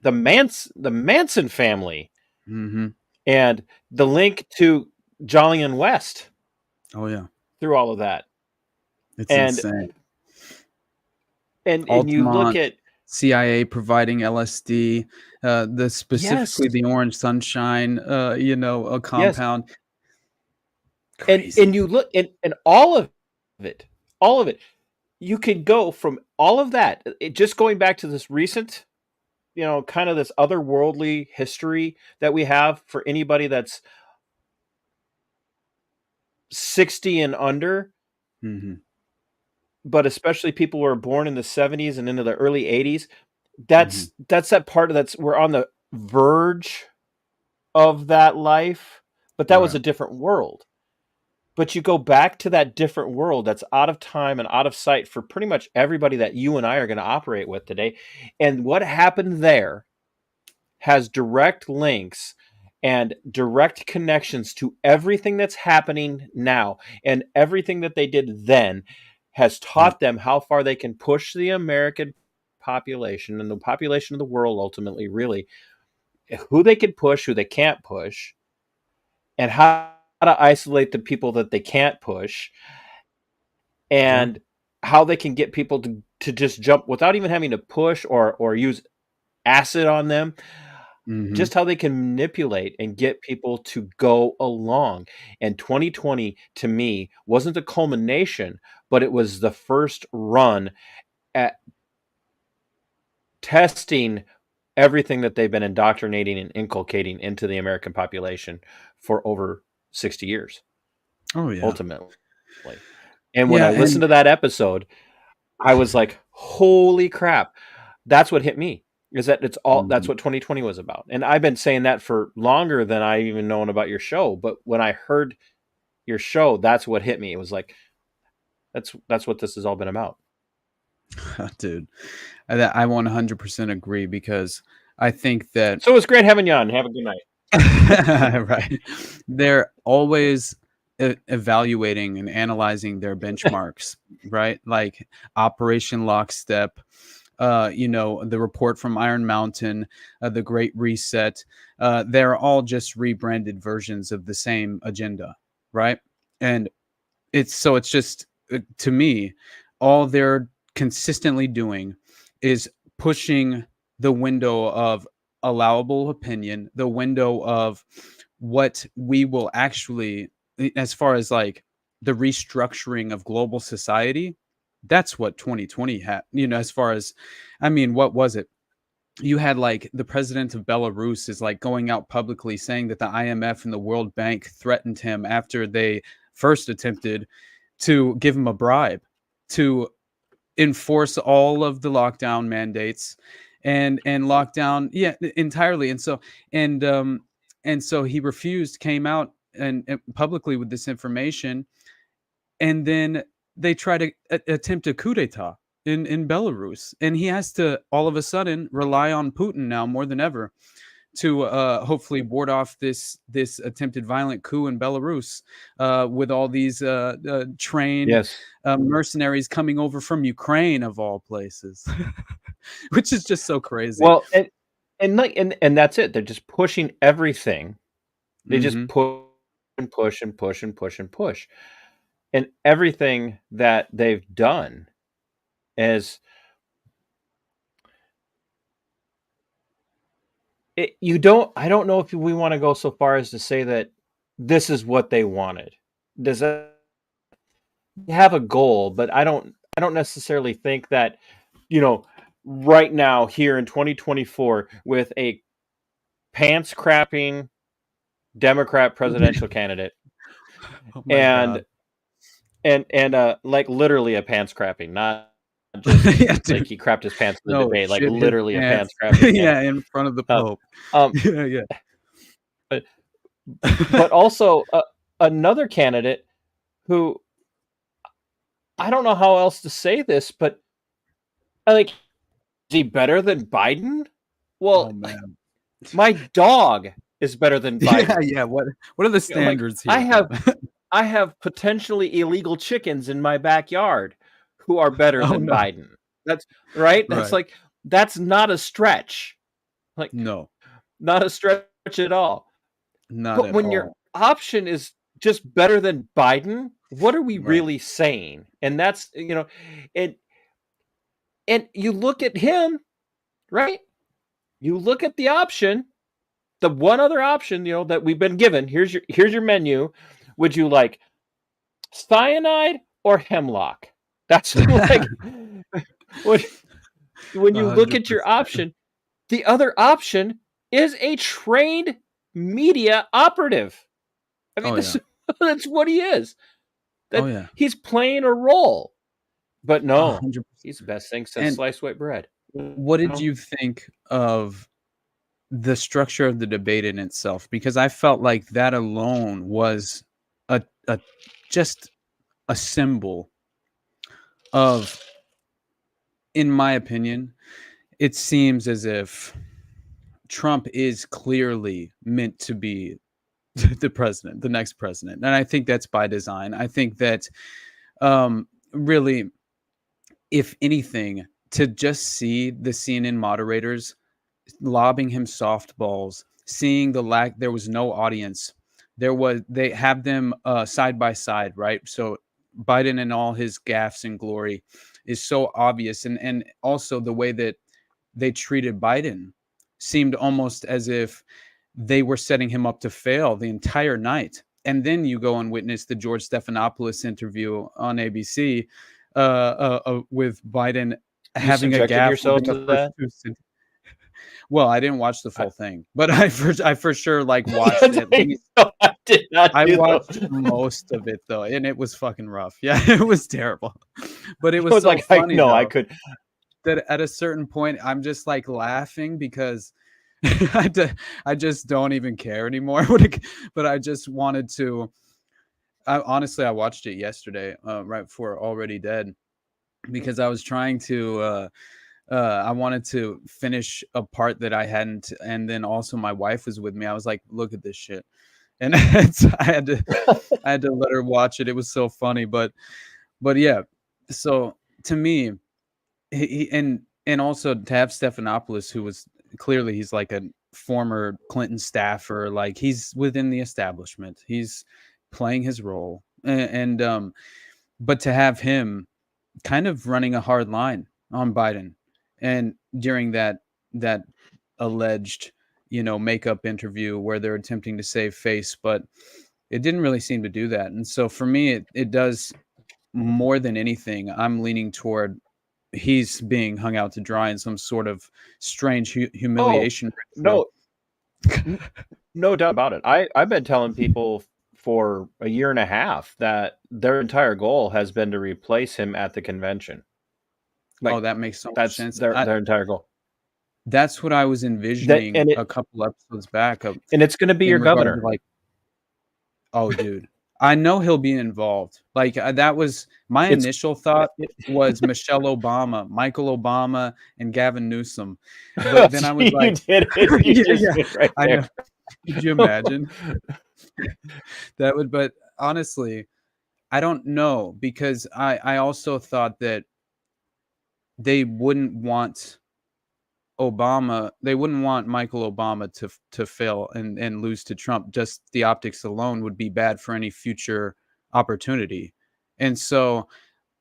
the Manson family, Mm-hmm. and the link to Jolly and West Oh yeah. through all of that. It's And insane. and you look Altamont, at CIA providing LSD, specifically yes, the Orange Sunshine, a yes, compound. and Crazy. you look and it, all of it. You could go from all of that, just going back to this recent, kind of this otherworldly history that we have for anybody that's 60 and under, Mm-hmm. but especially people who are born in the 70s and into the early 80s. Mm-hmm. That's that part of we're on the verge of that life, but that was Right. a different world. But you go back to that different world that's out of time and out of sight for pretty much everybody that you and I are going to operate with today. And what happened there has direct links and direct connections to everything that's happening now, and everything that they did then has Yeah. taught them how far they can push the American population and the population of the world, ultimately, really, who they can push, who they can't push, and how to isolate the people that they can't push, Yeah. and how they can get people to just jump without even having to push or use acid on them. Mm-hmm. Just how they can manipulate and get people to go along. And 2020, to me, wasn't the culmination, but it was the first run at testing everything that they've been indoctrinating and inculcating into the American population for over 60 years, Oh yeah. ultimately. And when Yeah. I listened And to that episode, I was like, holy crap. That's what hit me. Is that that's Mhm. what 2020 was about. And I've been saying that for longer than I even known about your show. But when I heard your show, that's what hit me. It was like, that's what this has all been about. Dude, I 100% agree, because I think that So it was great having you on. Have a good night. right, they're always evaluating and analyzing their benchmarks, right? Like Operation Lockstep, the report from Iron Mountain, the Great Reset. They're all just rebranded versions of the same agenda, right? And it's just, to me, all they're consistently doing is pushing the window of allowable opinion, the window of what we will actually, as far as like the restructuring of global society. That's what 2020 had, as far as, I mean, what was it? You had like the president of Belarus is like going out publicly saying that the IMF and the World Bank threatened him after they first attempted to give him a bribe to enforce all of the lockdown mandates and lockdown, yeah, entirely. And so he refused, came out and publicly with this information, and then they try to attempt a coup d'etat in Belarus, and he has to all of a sudden rely on Putin now more than ever to hopefully ward off this attempted violent coup in Belarus, with all these trained Yes. mercenaries coming over from Ukraine, of all places, which is just so crazy. Well, and that's it. They're just pushing everything. They just Hmm. push and push and push and push and push. And everything that they've done is I don't know if we want to go so far as to say that this is what they wanted. Does that have a goal? But I don't necessarily think that, you know, right now here in 2024 with a pants crapping Democrat presidential candidate Oh my and god. like literally a pants crapping, not just Yeah, like dude. he crapped his pants in the No, debate, like shit his literally a pants pants. crapping candidate. Yeah, in front of the Um, Pope. um, Yeah, yeah. but but also another candidate who I don't know how else to say this, but like, is he better than Biden? Oh Well, man. my dog is better than Yeah, Biden. yeah. What are the standards here? I have potentially illegal chickens in my backyard who are better than no. Biden. That's right. That's Right. that's not a stretch. Like, No, not a stretch at all. not But at when your all. option is just better than Biden, what are we Right. really saying? And that's, and you look at him, right? You look at the option, the one other option, that we've been given. Here's your menu. Would you like cyanide or hemlock? That's like when you look at your 100%. option, the other option is a trained media operative. I mean, that's what he is. He's playing a role. But no, 100%. he's the best thing since sliced white bread. What did you think of the structure of the debate in itself? Because I felt like that alone was just a symbol of, in my opinion, it seems as if Trump is clearly meant to be the next president. And I think that's by design. I think that really, if anything, to just see the CNN moderators lobbing him softballs, seeing there was no audience. They have them side by side, right? So Biden and all his gaffes and glory is so obvious. And also the way that they treated Biden seemed almost as if they were setting him up to fail the entire night. And then you go and witness the George Stephanopoulos interview on ABC with Biden having a gaffe yourself to that? Well, I didn't watch the full thing, but I for sure watched at least. I did not. I watched most of it though, and it was fucking rough. Yeah, it was terrible, but it was so funny. I could. That at a certain point, I'm just laughing because I just don't even care anymore. But I just wanted to. Honestly, I watched it yesterday, right before Already Dead, because I was trying to. I wanted to finish a part that I hadn't, and then also my wife was with me. I was like, "Look at this shit," and I had to let her watch it. It was so funny, but yeah. So to me, he and also to have Stephanopoulos, who was clearly he's like a former Clinton staffer, he's within the establishment. He's playing his role, and but to have him kind of running a hard line on Biden. And during that alleged, makeup interview where they're attempting to save face, but it didn't really seem to do that. And so for me, it does more than anything. I'm leaning toward he's being hung out to dry in some sort of strange humiliation. No doubt about it. I've been telling people for a year and a half that their entire goal has been to replace him at the convention. That makes so much sense. Their entire goal. That's what I was envisioning a couple episodes back. And it's going to be your governor. Oh, dude. I know he'll be involved. That was my initial thought was Michelle Obama, Michael Obama, and Gavin Newsom. But then I was like, you did it. Right I know. Could you imagine? That would, but honestly, I don't know, because I also thought that they wouldn't want Michael Obama to fail and lose to Trump. Just the optics alone would be bad for any future opportunity. And so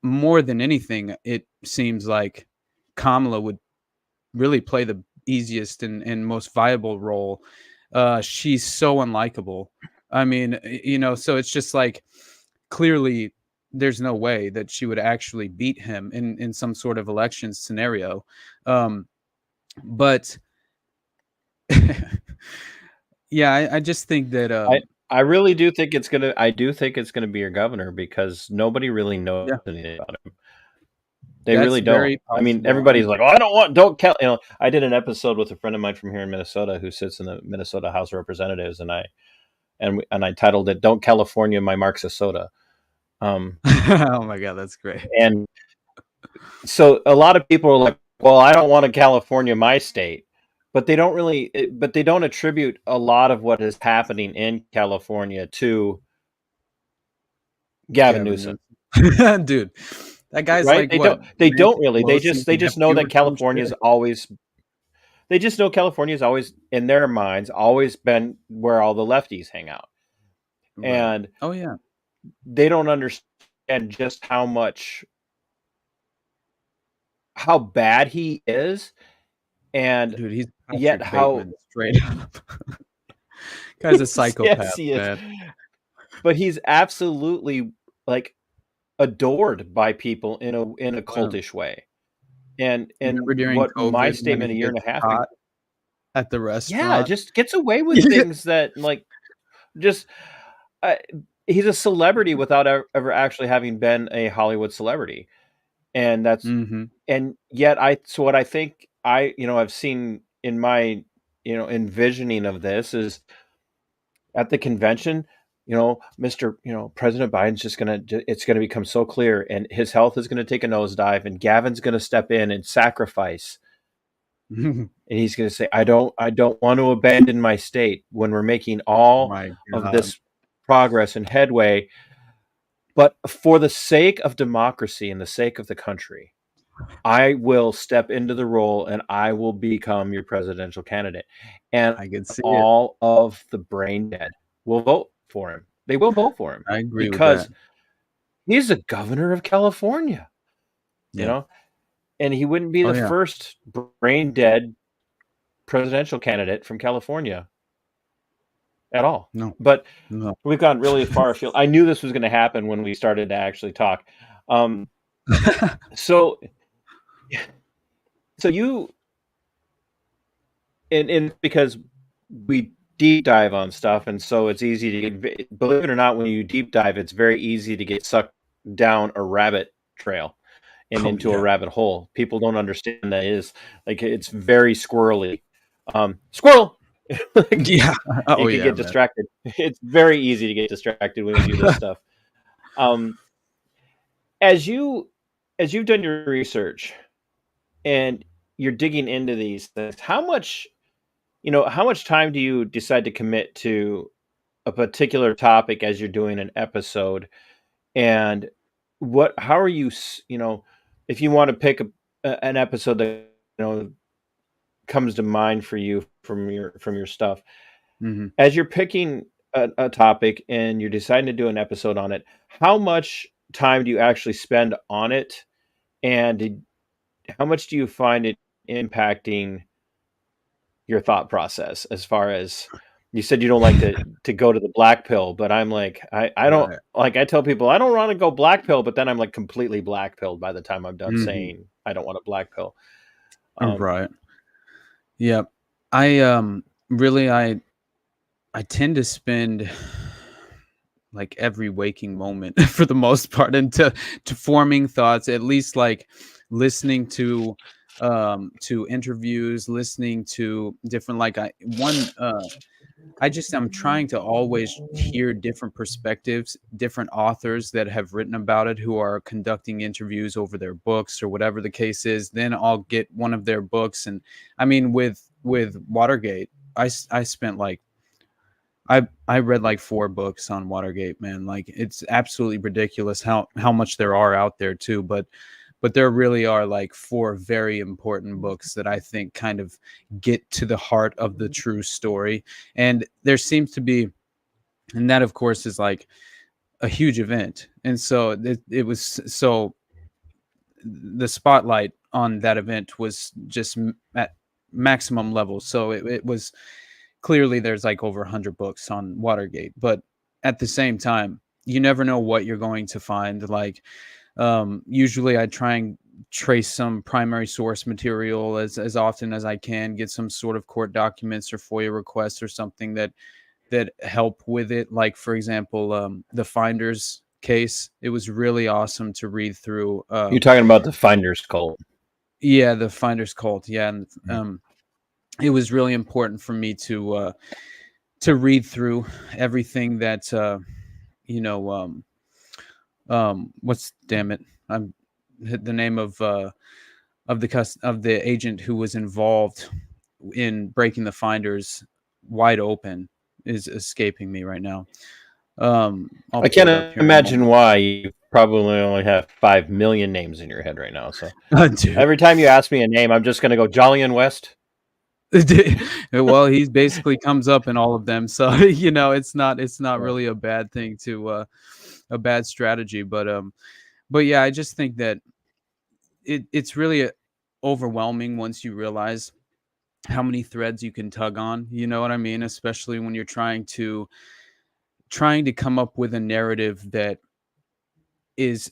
more than anything, it seems like Kamala would really play the easiest and most viable role. She's so unlikable. I mean, so it's just clearly there's no way that she would actually beat him in some sort of election scenario. But yeah, I just think that I really do think it's gonna be your governor, because nobody really knows anything about him. They really don't. I mean, everybody's like, "Oh, don't count." I did an episode with a friend of mine from here in Minnesota who sits in the Minnesota House of Representatives, and I titled it "Don't California My Marxist Soda." Oh my God, that's great. And so a lot of people are like, "Well, I don't want to California my state." but they don't really, but they don't attribute a lot of what is happening in California to Gavin Newsom, Newsom. Dude, that guy's right? like what? They don't Nancy really. Pelosi's They just know nephew that or some California is shit. always. They just know California is always in their minds always been where all the lefties hang out, Right. and Oh yeah. they don't understand just how bad he is, and Dude, he's yet Patrick how Bateman straight up. Guy's a yes psychopath, he is, man. but he's absolutely like adored by people in a Yeah. cultish way. And Remember during what my COVID when statement a he year and gets a half ago, caught at the yeah, restaurant? just gets away with things that like just uh, he's a celebrity without ever actually having been a Hollywood celebrity, and that's Mhm. and yet so what I think I've seen in my envisioning of this is at the convention, Mr. President Biden's just it's gonna become so clear, and his health is gonna take a nosedive, and Gavin's gonna step in and sacrifice, and he's gonna say, I don't want to abandon my state when we're making all My of God. this progress and headway, but for the sake of democracy and the sake of the country, I will step into the role and I will become your presidential candidate. And I can see it. all of the brain dead will vote for him. They will vote for him I agree with that. because he's the governor of California, you Yeah. know, and he wouldn't be Oh the yeah. first brain dead presidential candidate from California at all. No. But No. we've gone really far afield. I knew this was going to happen when we started to actually talk. So you and because we deep dive on stuff, and so it's easy to believe it or not, when you deep dive, it's very easy to get sucked down a rabbit trail and Oh into a yeah. rabbit hole. People don't understand that is like it's very squirrely. Squirrel. Like, Yeah. Oh you can yeah, get man. distracted. It's very easy to get distracted when you do this stuff. Um, as you've done your research and you're digging into these things, how much time do you decide to commit to a particular topic as you're doing an episode? And how are you, if you want to pick an episode that, comes to mind for you from your stuff, Mhm. as you're picking a topic and you're deciding to do an episode on it, how much time do you actually spend on it? And how much do you find it impacting your thought process? As far as you said, you don't like to go to the black pill, but I'm like, I don't Right. like, I tell people I don't want to go black pill, but then I'm like completely black pilled by the time I'm done Mhm. saying I don't want a black pill. Right. Yep. I really I tend to spend like every waking moment for the most part into to forming thoughts, at least like listening to interviews, listening to different like I'm trying to always hear different perspectives, different authors that have written about it who are conducting interviews over their books or whatever the case is. Then I'll get one of their books, and I mean with Watergate, I spent like I read like 4 books on Watergate, man. Like it's absolutely ridiculous how much there are out there too, but there really are like 4 very important books that I think kind of get to the heart of the true story. And there seems to be, and that of course is like a huge event. And so it was so the spotlight on that event was just at maximum level. So it was clearly there's like over 100 books on Watergate, but at the same time, you never know what you're going to find. Like usually I try and trace some primary source material as often as I can, get some sort of court documents or FOIA requests or something that help with it. Like for example, the Finders case. It was really awesome to read through. You're talking about the Finder's Cult. Yeah, the Finders cult. Yeah, and it was really important for me to read through everything that you know what's damn it I'm the name of the of the agent who was involved in breaking the finders wide open is escaping me right now. I'll I pull it up can't here in a moment. imagine why you probably only have 5 million names in your head right now. So Dude. every time you ask me a name, I'm just going to go Jolyon West. Well, he basically comes up in all of them, so it's not really a bad thing to a bad strategy, but yeah, I just think that it's really overwhelming once you realize how many threads you can tug on, you know what I mean, especially when you're trying to come up with a narrative that is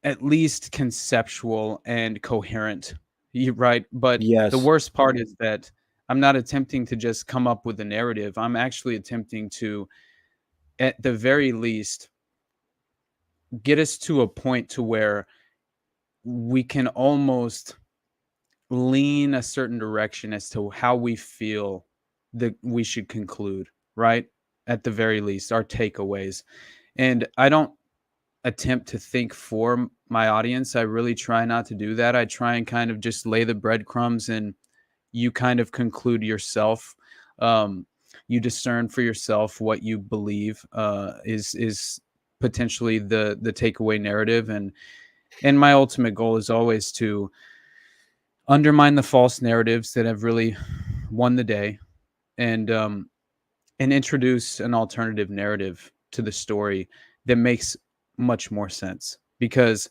at least conceptual and coherent. Right? But the Yes. worst part is that I'm not attempting to just come up with a narrative. I'm actually attempting to, at the very least, get us to a point to where we can almost lean a certain direction as to how we feel that we should conclude, right? At the very least, our takeaways. And I don't attempt to think for my audience. I really try not to do that. I try and kind of just lay the breadcrumbs and you kind of conclude yourself. You discern for yourself what you believe is potentially the takeaway narrative. And my ultimate goal is always to undermine the false narratives that have really won the day and introduce an alternative narrative to the story that makes much more sense, because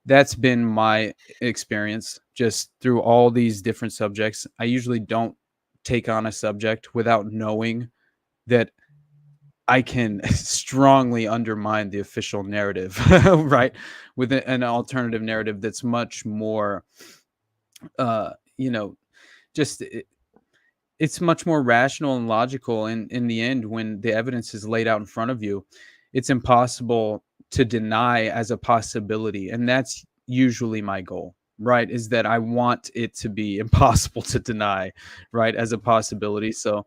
that's been my experience just through all these different subjects. I usually don't take on a subject without knowing that I can strongly undermine the official narrative, right? With an alternative narrative that's much more, just it's much more rational and logical. And in the end, when the evidence is laid out in front of you, it's impossible to deny as a possibility. And that's usually my goal, right? Is that I want it to be impossible to deny, right? As a possibility. So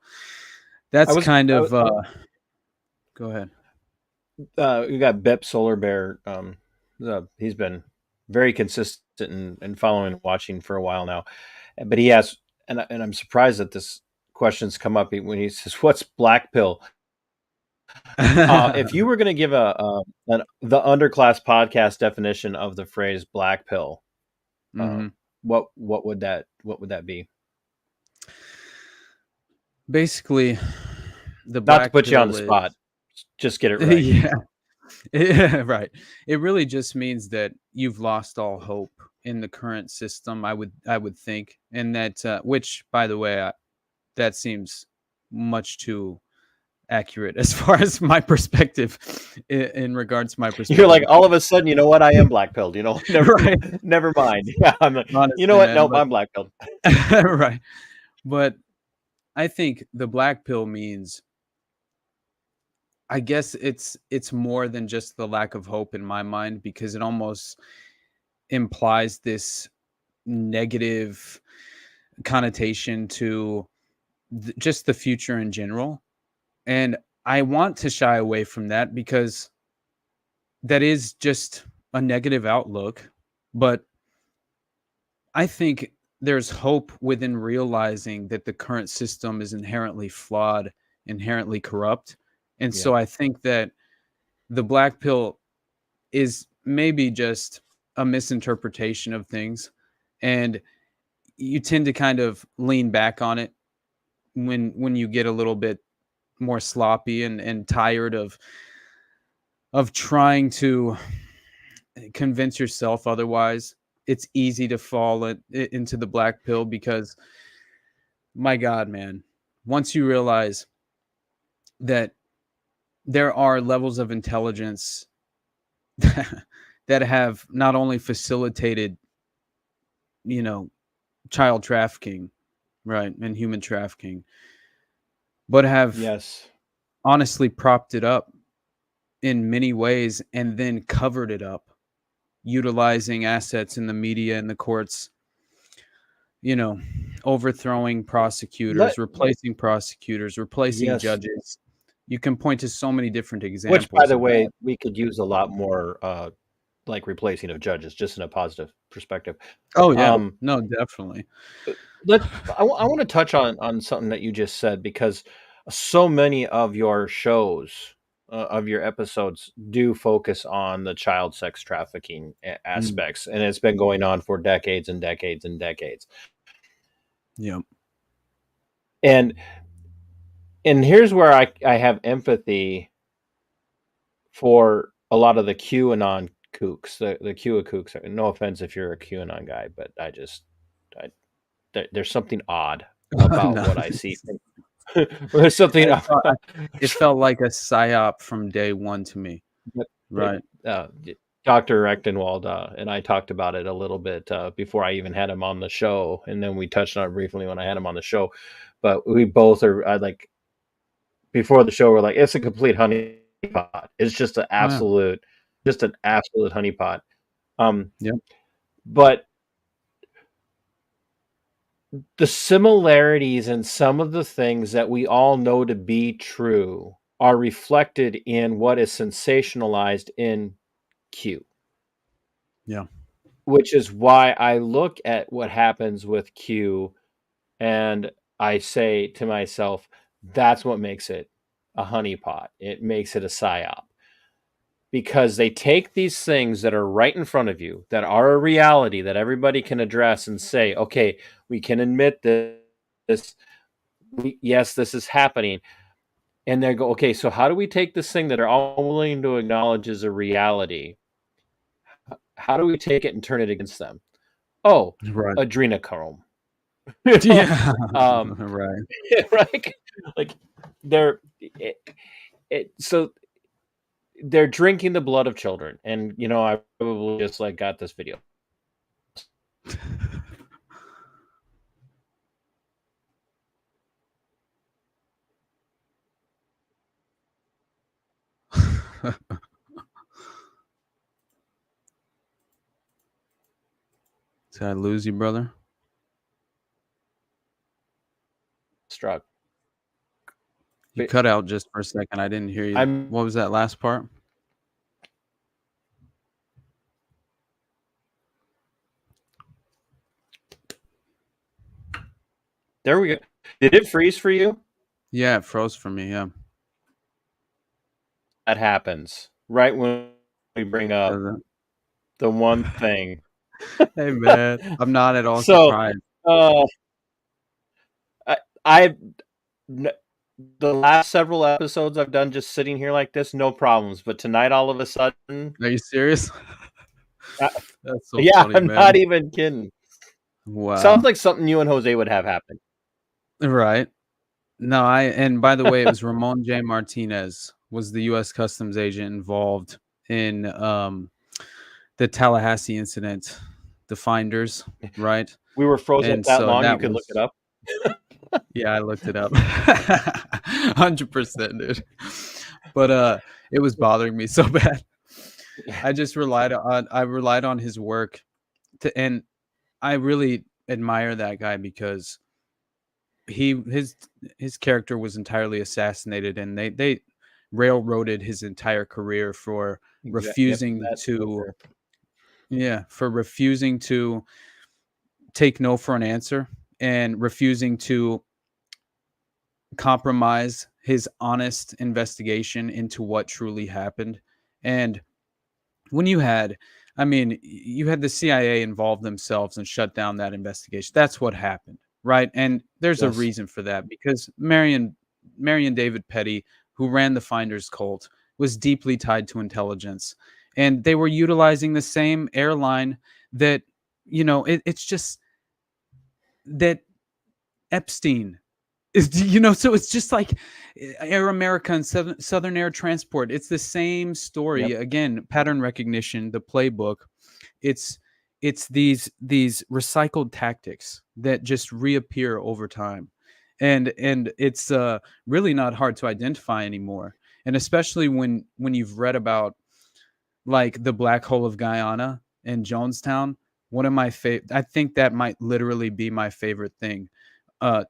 that's go ahead. You got Bep Solar Bear. He's been very consistent in following and watching for a while now. But he has, and I'm surprised that this question's come up when he says, "What's black pill?" If you were going to give the Underclass Podcast definition of the phrase "black pill," what would that be? Basically, the not black to put you on the pill spot, just get it right. Yeah, right. It really just means that you've lost all hope in the current system. I would think, and that which, by the way, that seems much too accurate as far as my perspective in regards to my perspective. You're like, all of a sudden, you know what? I am black pilled. Right. Never mind. Yeah, I'm like, honestly, you know what? man, Nope, I'm black pilled. Right. But I think the black pill means, I guess it's more than just the lack of hope in my mind, because it almost implies this negative connotation to just the future in general. And I want to shy away from that, because that is just a negative outlook. But I think there's hope within realizing that the current system is inherently flawed, inherently corrupt. And so I think that the black pill is maybe just a misinterpretation of things. And you tend to kind of lean back on it when you get a little bit more sloppy and tired of trying to convince yourself otherwise. It's easy to fall into the black pill, because, my God, man, once you realize that there are levels of intelligence that have not only facilitated, child trafficking, right, and human trafficking, but have honestly propped it up in many ways and then covered it up, utilizing assets in the media and the courts, overthrowing prosecutors, replacing prosecutors, replacing judges. You can point to so many different examples. Which, by the way, we could use a lot more like replacing of judges, just in a positive perspective. Oh yeah, Um, no, definitely. I want to touch on something that you just said, because so many of your shows, of your episodes, do focus on the child sex trafficking Mm, aspects, and it's been going on for decades and decades and decades. yeah. And here's where I have empathy for a lot of the QAnon kooks, the Q kooks. No offense if you're a QAnon guy, but I, there's something odd about No, what I see. There's something. it felt like a psyop from day one to me. Right. Dr. Rechtenwald and I talked about it a little bit before I even had him on the show, and then we touched on it briefly when I had him on the show. But we both are like, before the show, we're like, it's a complete honeypot. It's just an absolute, honeypot. Yep. But the similarities in some of the things that we all know to be true are reflected in what is sensationalized in Q. Yeah. Which is why I look at what happens with Q and I say to myself, that's what makes it a honeypot. It makes it a psyop. Because they take these things that are right in front of you, that are a reality that everybody can address and say, okay, we can admit this. Yes, this is happening. And they go, okay, so how do we take this thing that are all willing to acknowledge as a reality? How do we take it and turn it against them? Oh, Right. adrenochrome. Yeah. Right. Right. Like so they're drinking the blood of children, and I probably just like got this video. Did I lose you, brother? Struck. You cut out just for a second. I didn't hear you. What was that last part? There we go. Did it freeze for you? Yeah, it froze for me. Yeah. That happens right when we bring up the one thing. Hey man, I'm not at all surprised. The last several episodes I've done just sitting here like this, no problems. But tonight, all of a sudden, are you serious? That's so yeah, funny, I'm man. not even kidding. Wow, sounds like something you and Jose would have happen. Right. No, and by the way, it was Ramon J. Martinez was the U.S. Customs agent involved in the Tallahassee incident, the finders, right? We were frozen that so long, you could look it up. Yeah, I looked it up. 100%, dude. But it was bothering me so bad. I just relied on his work and I really admire that guy because his character was entirely assassinated, and they railroaded his entire career for refusing to take no for an answer and refusing to compromise his honest investigation into what truly happened. And when you had the CIA involve themselves and shut down that investigation, that's what happened, right? And there's a reason for that, because Marion David Petty, who ran the Finders cult, was deeply tied to intelligence, and they were utilizing the same airline that, it's just that Epstein is, so it's just like Air America and Southern Air Transport. It's the same story. Yep. Again, pattern recognition, the playbook. It's these recycled tactics that just reappear over time. And it's really not hard to identify anymore. And especially when you've read about like the black hole of Guyana and Jonestown, one of my I think that might literally be my favorite thing.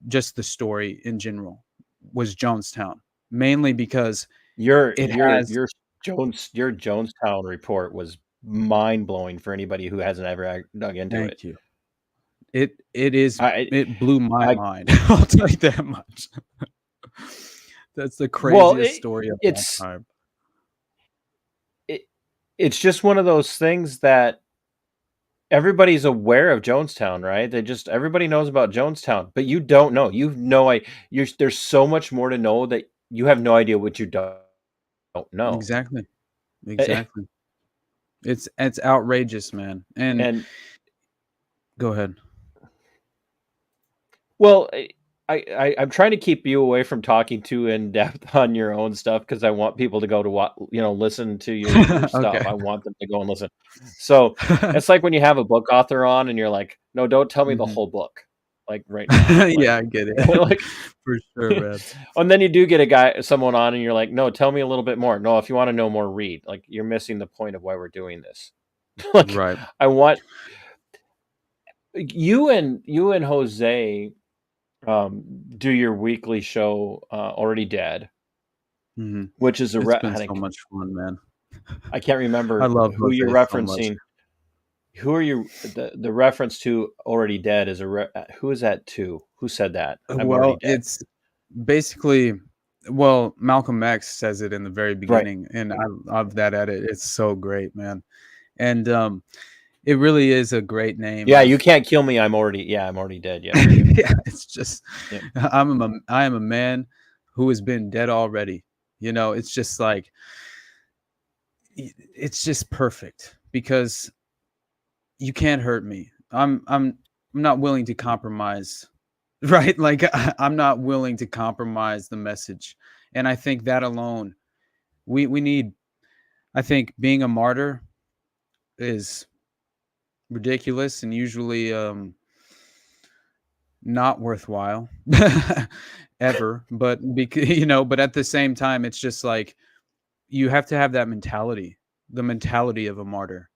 Just the story in general was Jonestown, mainly because your Jonestown report was mind blowing for anybody who hasn't ever dug into it. Thank you. It blew my I- mind. I'll tell you that much. That's the craziest story of all time. It's just one of those things that everybody's aware of Jonestown, right? Everybody knows about Jonestown, but you don't know. There's so much more to know that you have no idea what you don't know. Exactly. It's outrageous, man. And go ahead. Well, I'm trying to keep you away from talking too in depth on your own stuff because I want people to go to listen to your stuff. Okay. I want them to go and listen. So it's like when you have a book author on and you're like, no, don't tell me the whole book, like right now. Like, yeah, I get it. like, for sure, man. And then you do get someone on and you're like, no, tell me a little bit more. No, if you want to know more, read. Like, you're missing the point of why we're doing this. Like, right. I want you and Jose do your weekly show, Already Dead, which is it's been so much fun, man. I can't remember I love who you're referencing. Who are you? The reference to Already Dead is who is that to? Who said that? Well, it's basically, Malcolm X says it in the very beginning, and I love that edit. It's so great, man. And it really is a great name. Yeah, you can't kill me. I'm already dead. Yeah. Yeah, it's just I am a man who has been dead already. It's just like it's just perfect because you can't hurt me. I'm not willing to compromise, right? Like I'm not willing to compromise the message. And I think that alone we need. I think being a martyr is ridiculous and usually not worthwhile ever, but but at the same time it's just like you have to have that mentality, the mentality of a martyr.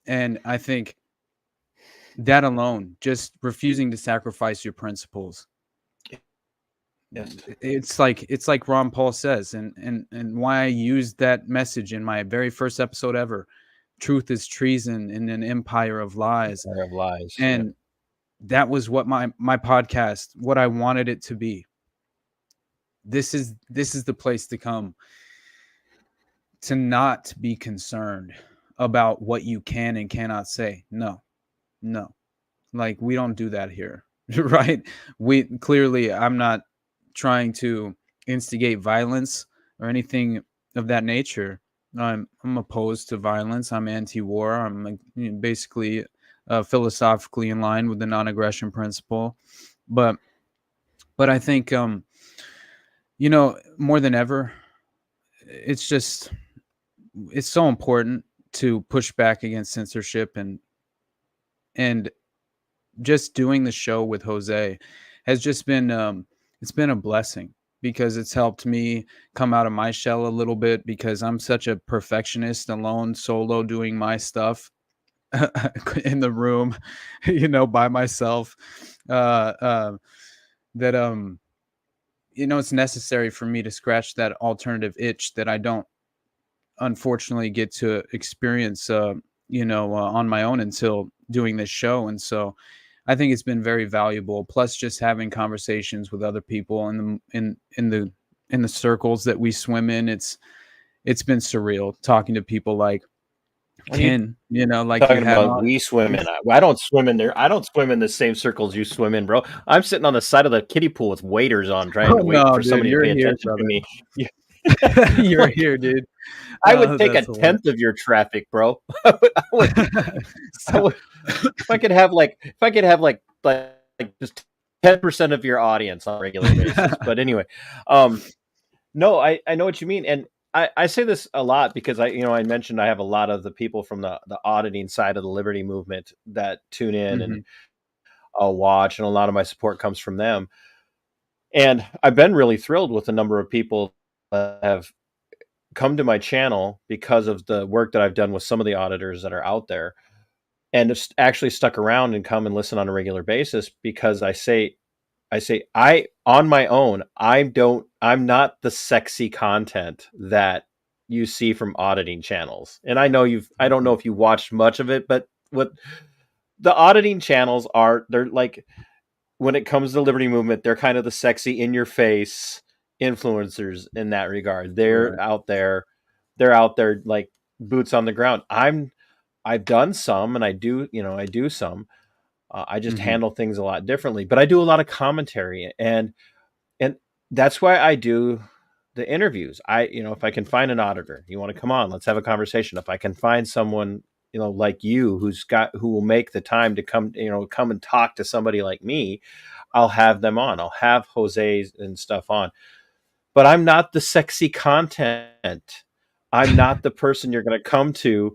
And I think that alone, just refusing to sacrifice your principles, it's like Ron Paul says, and why I used that message in my very first episode ever. Truth is treason in an empire of lies. And that was what my podcast, what I wanted it to be. This is the place to come to not be concerned about what you can and cannot say. No. Like, we don't do that here, right? I'm not trying to instigate violence or anything of that nature. I'm opposed to violence. I'm anti-war. I'm basically philosophically in line with the non-aggression principle. But I think, more than ever, it's so important to push back against censorship, and just doing the show with Jose has just been, it's been a blessing, because it's helped me come out of my shell a little bit, because I'm such a perfectionist, alone, solo, doing my stuff in the room, by myself, that, it's necessary for me to scratch that alternative itch that I don't unfortunately get to experience, on my own until doing this show. And so I think it's been very valuable. Plus, just having conversations with other people in the circles that we swim in. It's been surreal talking to people like Ken. Like talking about we swim in. I don't swim in there. I don't swim in the same circles you swim in, bro. I'm sitting on the side of the kiddie pool with waders on, trying to wait for somebody to pay attention to me. You're here, dude. I would take a tenth of your traffic, bro. If I could have like just 10% of your audience on a regular basis. But anyway, no, I know what you mean, and I say this a lot because I mentioned I have a lot of the people from the auditing side of the liberty movement that tune in and I'll watch, and a lot of my support comes from them. And I've been really thrilled with the number of people that have come to my channel because of the work that I've done with some of the auditors that are out there, and have actually stuck around and come and listen on a regular basis, because I say on my own, I'm not the sexy content that you see from auditing channels. And I don't know if you watched much of it, but what the auditing channels are, they're like, when it comes to the liberty movement, they're kind of the sexy in your face influencers in that regard. They're out there like boots on the ground. I've done some, and I do some. I just handle things a lot differently, but I do a lot of commentary, and that's why I do the interviews. If I can find an auditor, you want to come on, let's have a conversation. If I can find someone, like you, who will make the time to come and talk to somebody like me, I'll have them on. I'll have Jose and stuff on. But I'm not the sexy content. I'm not the person you're going to come to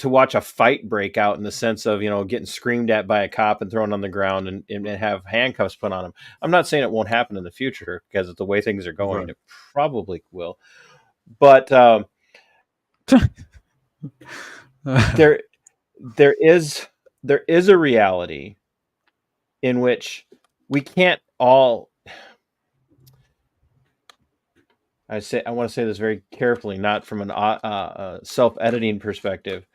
watch a fight break out, in the sense of, getting screamed at by a cop and thrown on the ground and have handcuffs put on them. I'm not saying it won't happen in the future, because of the way things are going, It probably will. But there is a reality in which we can't all. I want to say this very carefully, not from an self-editing perspective,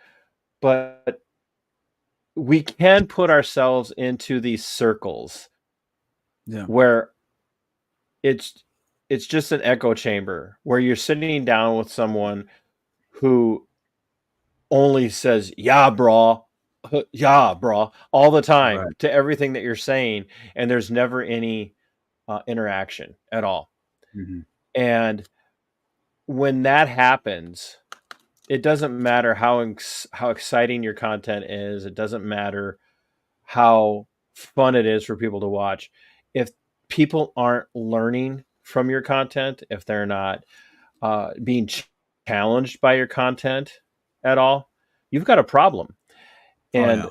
but we can put ourselves into these circles where it's just an echo chamber, where you're sitting down with someone who only says "yeah, bro," all the time to everything that you're saying, and there's never any interaction at all. And when that happens, it doesn't matter how exciting your content is. It doesn't matter how fun it is for people to watch. If people aren't learning from your content, if they're not being challenged by your content at all, you've got a problem. And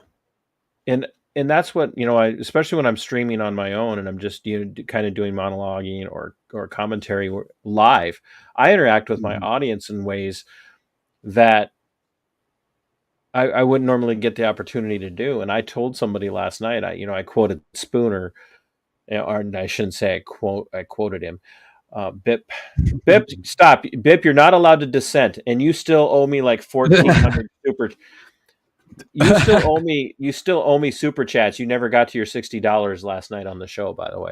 and that's what, especially when I'm streaming on my own and I'm just, kind of doing monologuing or commentary live, I interact with my audience in ways that I wouldn't normally get the opportunity to do. And I told somebody last night, I quoted Spooner, or I shouldn't say I quoted him. Bip, stop. Bip, you're not allowed to dissent, and you still owe me like 1,400 super. You still owe me super chats. You never got to your $60 last night on the show, by the way.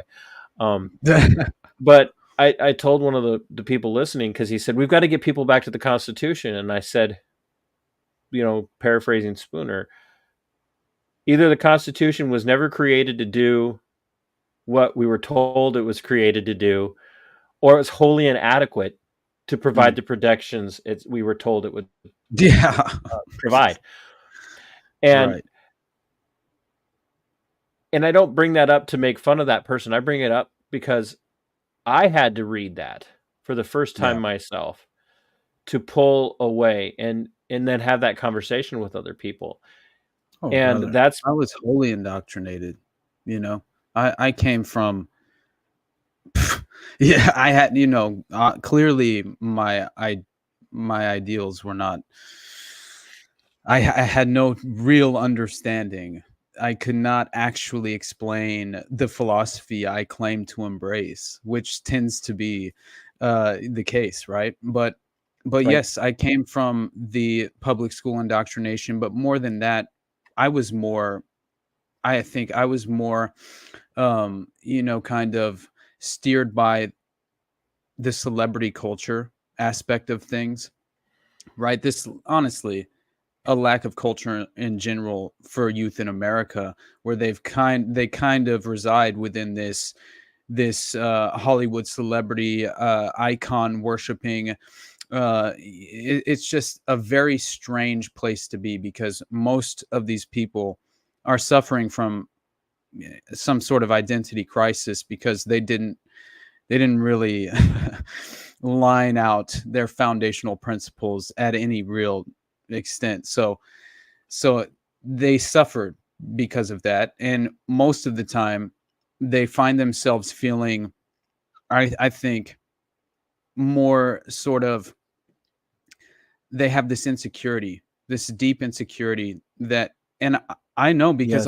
But I told one of the people listening, because he said, we've got to get people back to the Constitution. And I said, paraphrasing Spooner, either the Constitution was never created to do what we were told it was created to do, or it's wholly inadequate to provide the protections we were told it would provide. And and I don't bring that up to make fun of that person. I bring it up because I had to read that for the first time myself, to pull away and then have that conversation with other people. And I was wholly indoctrinated. I came from I had clearly my ideals were not. I had no real understanding. I could not actually explain the philosophy I claim to embrace, which tends to be the case, right? But yes, I came from the public school indoctrination, but more than that, I think I was more kind of steered by the celebrity culture aspect of things, right? This, honestly, a lack of culture in general for youth in America, where they kind of reside within this Hollywood celebrity icon worshiping. It's just a very strange place to be, because most of these people are suffering from some sort of identity crisis, because they didn't really line out their foundational principles at any real extent. So they suffered because of that, and most of the time they find themselves feeling, I think, more sort of, they have this insecurity, this deep insecurity that, and I know, because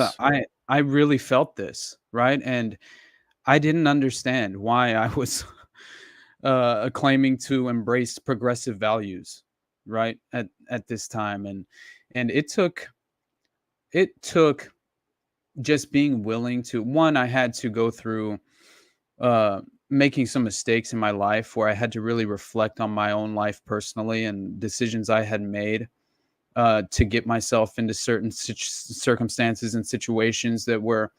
I really felt this, right? And I didn't understand why I was claiming to embrace progressive values, right, at this time. And it took just being willing to, one, I had to go through making some mistakes in my life where I had to really reflect on my own life personally and decisions I had made to get myself into certain circumstances and situations that were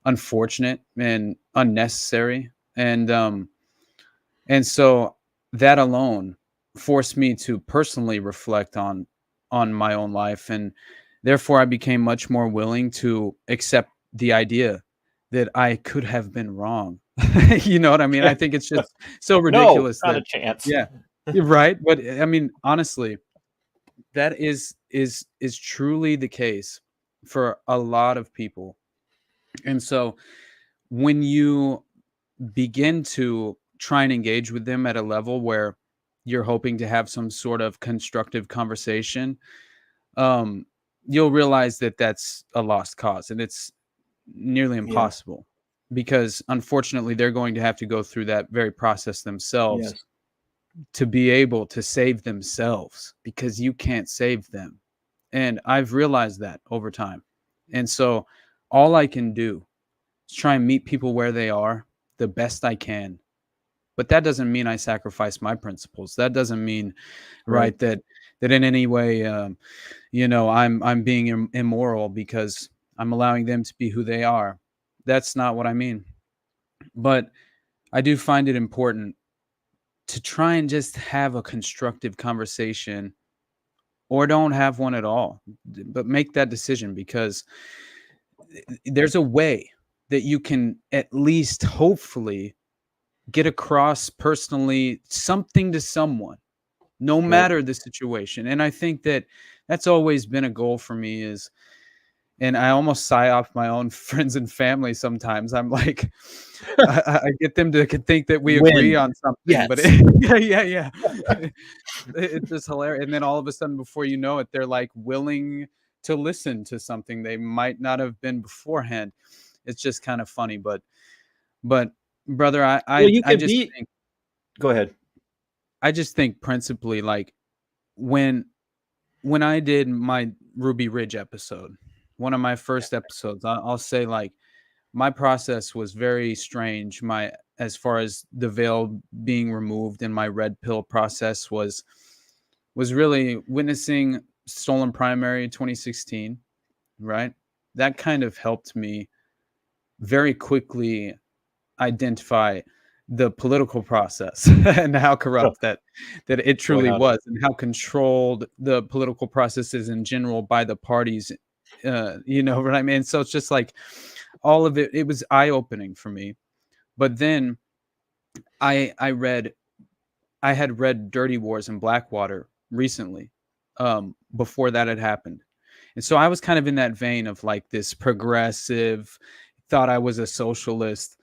unfortunate and unnecessary. And so that alone forced me to personally reflect on my own life. And therefore I became much more willing to accept the idea that I could have been wrong. You know what I mean? I think it's just so ridiculous. No, not a chance. Yeah, you're right. But I mean, honestly, that is truly the case for a lot of people. And so when you begin to try and engage with them at a level where you're hoping to have some sort of constructive conversation, you'll realize that that's a lost cause, and it's nearly impossible because unfortunately they're going to have to go through that very process themselves to be able to save themselves, because you can't save them. And I've realized that over time. And so all I can do is try and meet people where they are the best I can. But that doesn't mean I sacrifice my principles. That doesn't mean, right, that in any way, I'm being immoral because I'm allowing them to be who they are. That's not what I mean. But I do find it important to try and just have a constructive conversation, or don't have one at all, but make that decision, because there's a way that you can at least hopefully get across personally something to someone, no matter the situation. And I think that that's always been a goal for me, and I almost sigh off my own friends and family sometimes. I'm like, I get them to think that we agree on something, but yeah. It's just hilarious. And then all of a sudden, before you know it, they're like willing to listen to something they might not have been beforehand. It's just kind of funny, but brother, I just think, go ahead. I just think principally, like when I did my Ruby Ridge episode, one of my first episodes, I'll say, like, my process was very strange. As far as the veil being removed in my red pill process was really witnessing stolen primary 2016, right? That kind of helped me very quickly identify the political process and how corrupt that it truly was, and how controlled the political process is in general by the parties. You know what I mean? So it's just like all of it was eye-opening for me. But then I had read Dirty Wars and Blackwater recently, before that had happened. And so I was kind of in that vein of like this progressive, thought I was a socialist,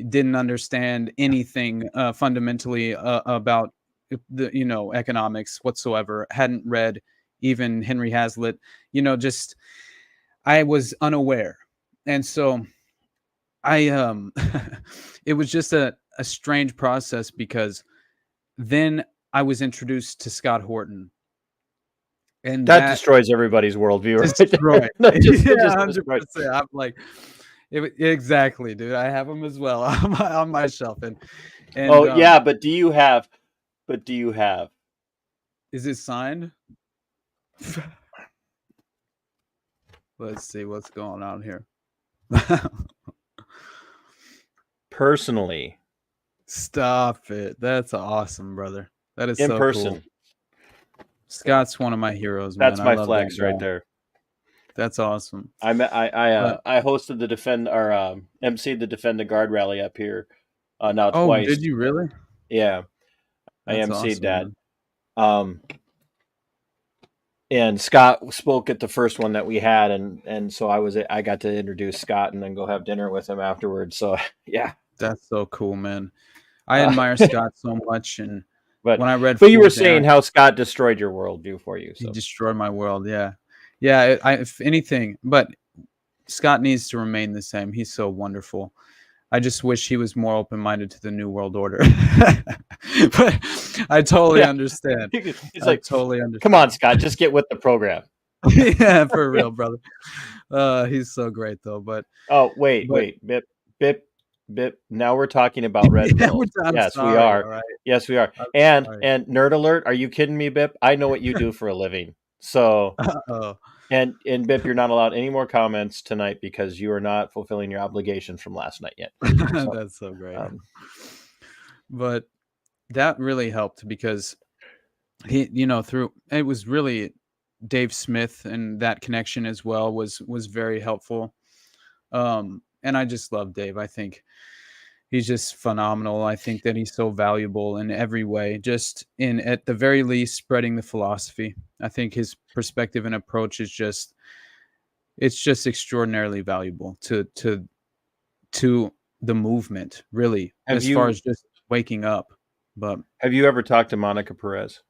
didn't understand anything fundamentally about the economics whatsoever, hadn't read even Henry Hazlitt, just I was unaware. And so I it was just a strange process, because then I was introduced to Scott Horton, and that destroys everybody's worldview. Destroyed. Just 100%. I'm like, exactly, dude. I have them as well on my shelf. And but do you have? Is it signed? Let's see what's going on here. Personally, stop it. That's awesome, brother. That is in so person. Cool. Scott's one of my heroes, man. That's my flex right there. That's awesome. I hosted the emceed the Defend the Guard rally up here now twice. Oh, did you really? Yeah. That's I emceed that. Man. And Scott spoke at the first one that we had, and so I got to introduce Scott and then go have dinner with him afterwards. So yeah. That's so cool, man. I admire Scott so much, but when I read, but you were saying how Scott destroyed your worldview for you. So. He destroyed my world. Yeah. If anything, but Scott needs to remain the same. He's so wonderful. I just wish he was more open-minded to the New World Order. But I totally Yeah. understand. He's I like, totally understand. come on, Scott, just get with the program. Yeah, for real, brother. He's so great though. But Oh, wait, Bip. Now we're talking about red yeah, pills. I'm Yes, we sorry. are. All right. Yes, we are. I'm And sorry. nerd alert, are you kidding me, Bip? I know what you do for a living. So Oh, and Bip, you're not allowed any more comments tonight because you are not fulfilling your obligation from last night yet. So, that's so great. But that really helped because he, through it was really Dave Smith, and that connection as well was very helpful. And I just love Dave. I think he's just phenomenal. I think that he's so valuable in every way, just in, at the very least, spreading the philosophy. I think his perspective and approach is just, it's just extraordinarily valuable to the movement, really, as far as just waking up. But have you ever talked to Monica Perez?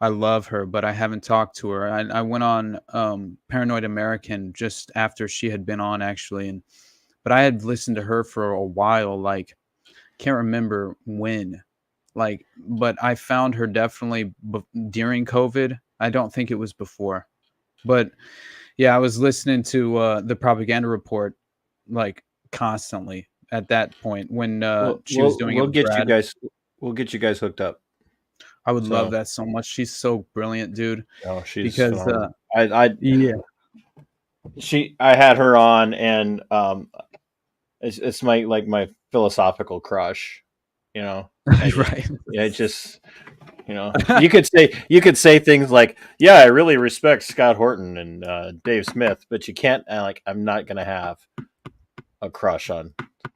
I love her, but I haven't talked to her. I went on Paranoid American just after she had been on, actually, but I had listened to her for a while, like can't remember when, like, but I found her definitely during COVID. I don't think it was before, but yeah, I was listening to the Propaganda Report like constantly at that point when she was doing it with Brad. We'll get you guys hooked up. I would love that so much. She's so brilliant, dude. Oh, she's because yeah. I had her on, and it's my philosophical crush, right. Yeah, it just, you could say things like, yeah, I really respect Scott Horton and Dave Smith, but you can't I'm not gonna have a crush on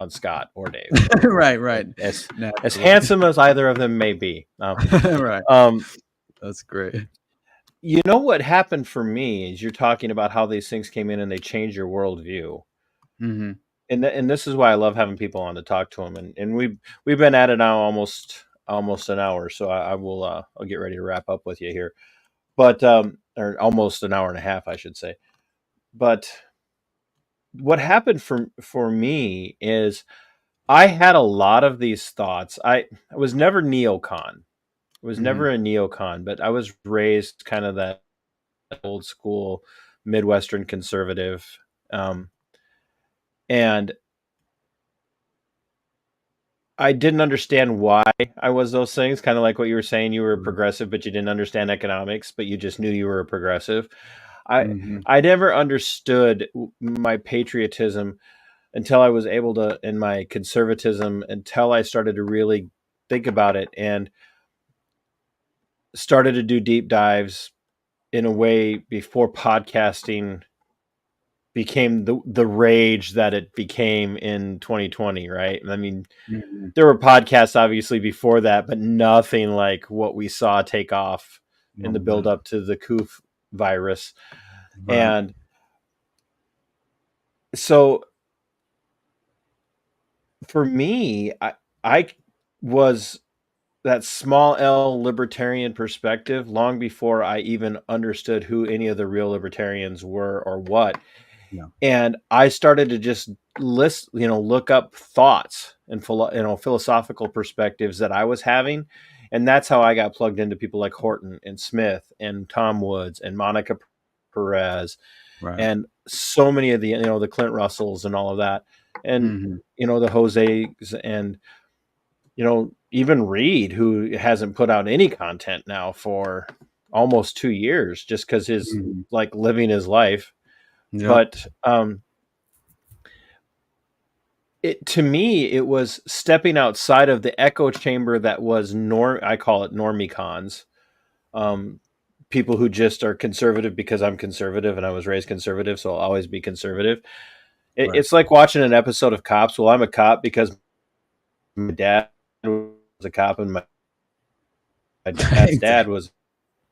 Scott or Dave. right. As handsome as either of them may be. Right. That's great. You know what happened for me is you're talking about how these things came in and they change your worldview. Mm-hmm. And this is why I love having people on to talk to them. And we've been at it now almost an hour. So I'll get ready to wrap up with you here, but, or almost an hour and a half, I should say. But what happened for me is I had a lot of these thoughts. I was never neocon. I was never a neocon, but I was raised kind of that old school Midwestern conservative. And I didn't understand why I was those things, kind of like what you were saying. You were a progressive, but you didn't understand economics, but you just knew you were a progressive. I never understood my patriotism until I was able to, in my conservatism, until I started to really think about it and started to do deep dives in a way before podcasting became the rage that it became in 2020, right? I mean, there were podcasts obviously before that, but nothing like what we saw take off in the build up to the COOF virus. Right. And so for me, I was that small L libertarian perspective long before I even understood who any of the real libertarians were or what. Yeah. And I started to just look up thoughts and philosophical perspectives that I was having. And that's how I got plugged into people like Horton and Smith and Tom Woods and Monica Perez, right, and so many of the, the Clint Russells and all of that. And, the Jose's and, even Reed, who hasn't put out any content now for almost 2 years, just because his like living his life. Yep. But to me, it was stepping outside of the echo chamber that was I call it normie cons. People who just are conservative because I'm conservative and I was raised conservative, so I'll always be conservative. Right. It's like watching an episode of Cops. Well, I'm a cop because my dad was a cop and my dad's dad was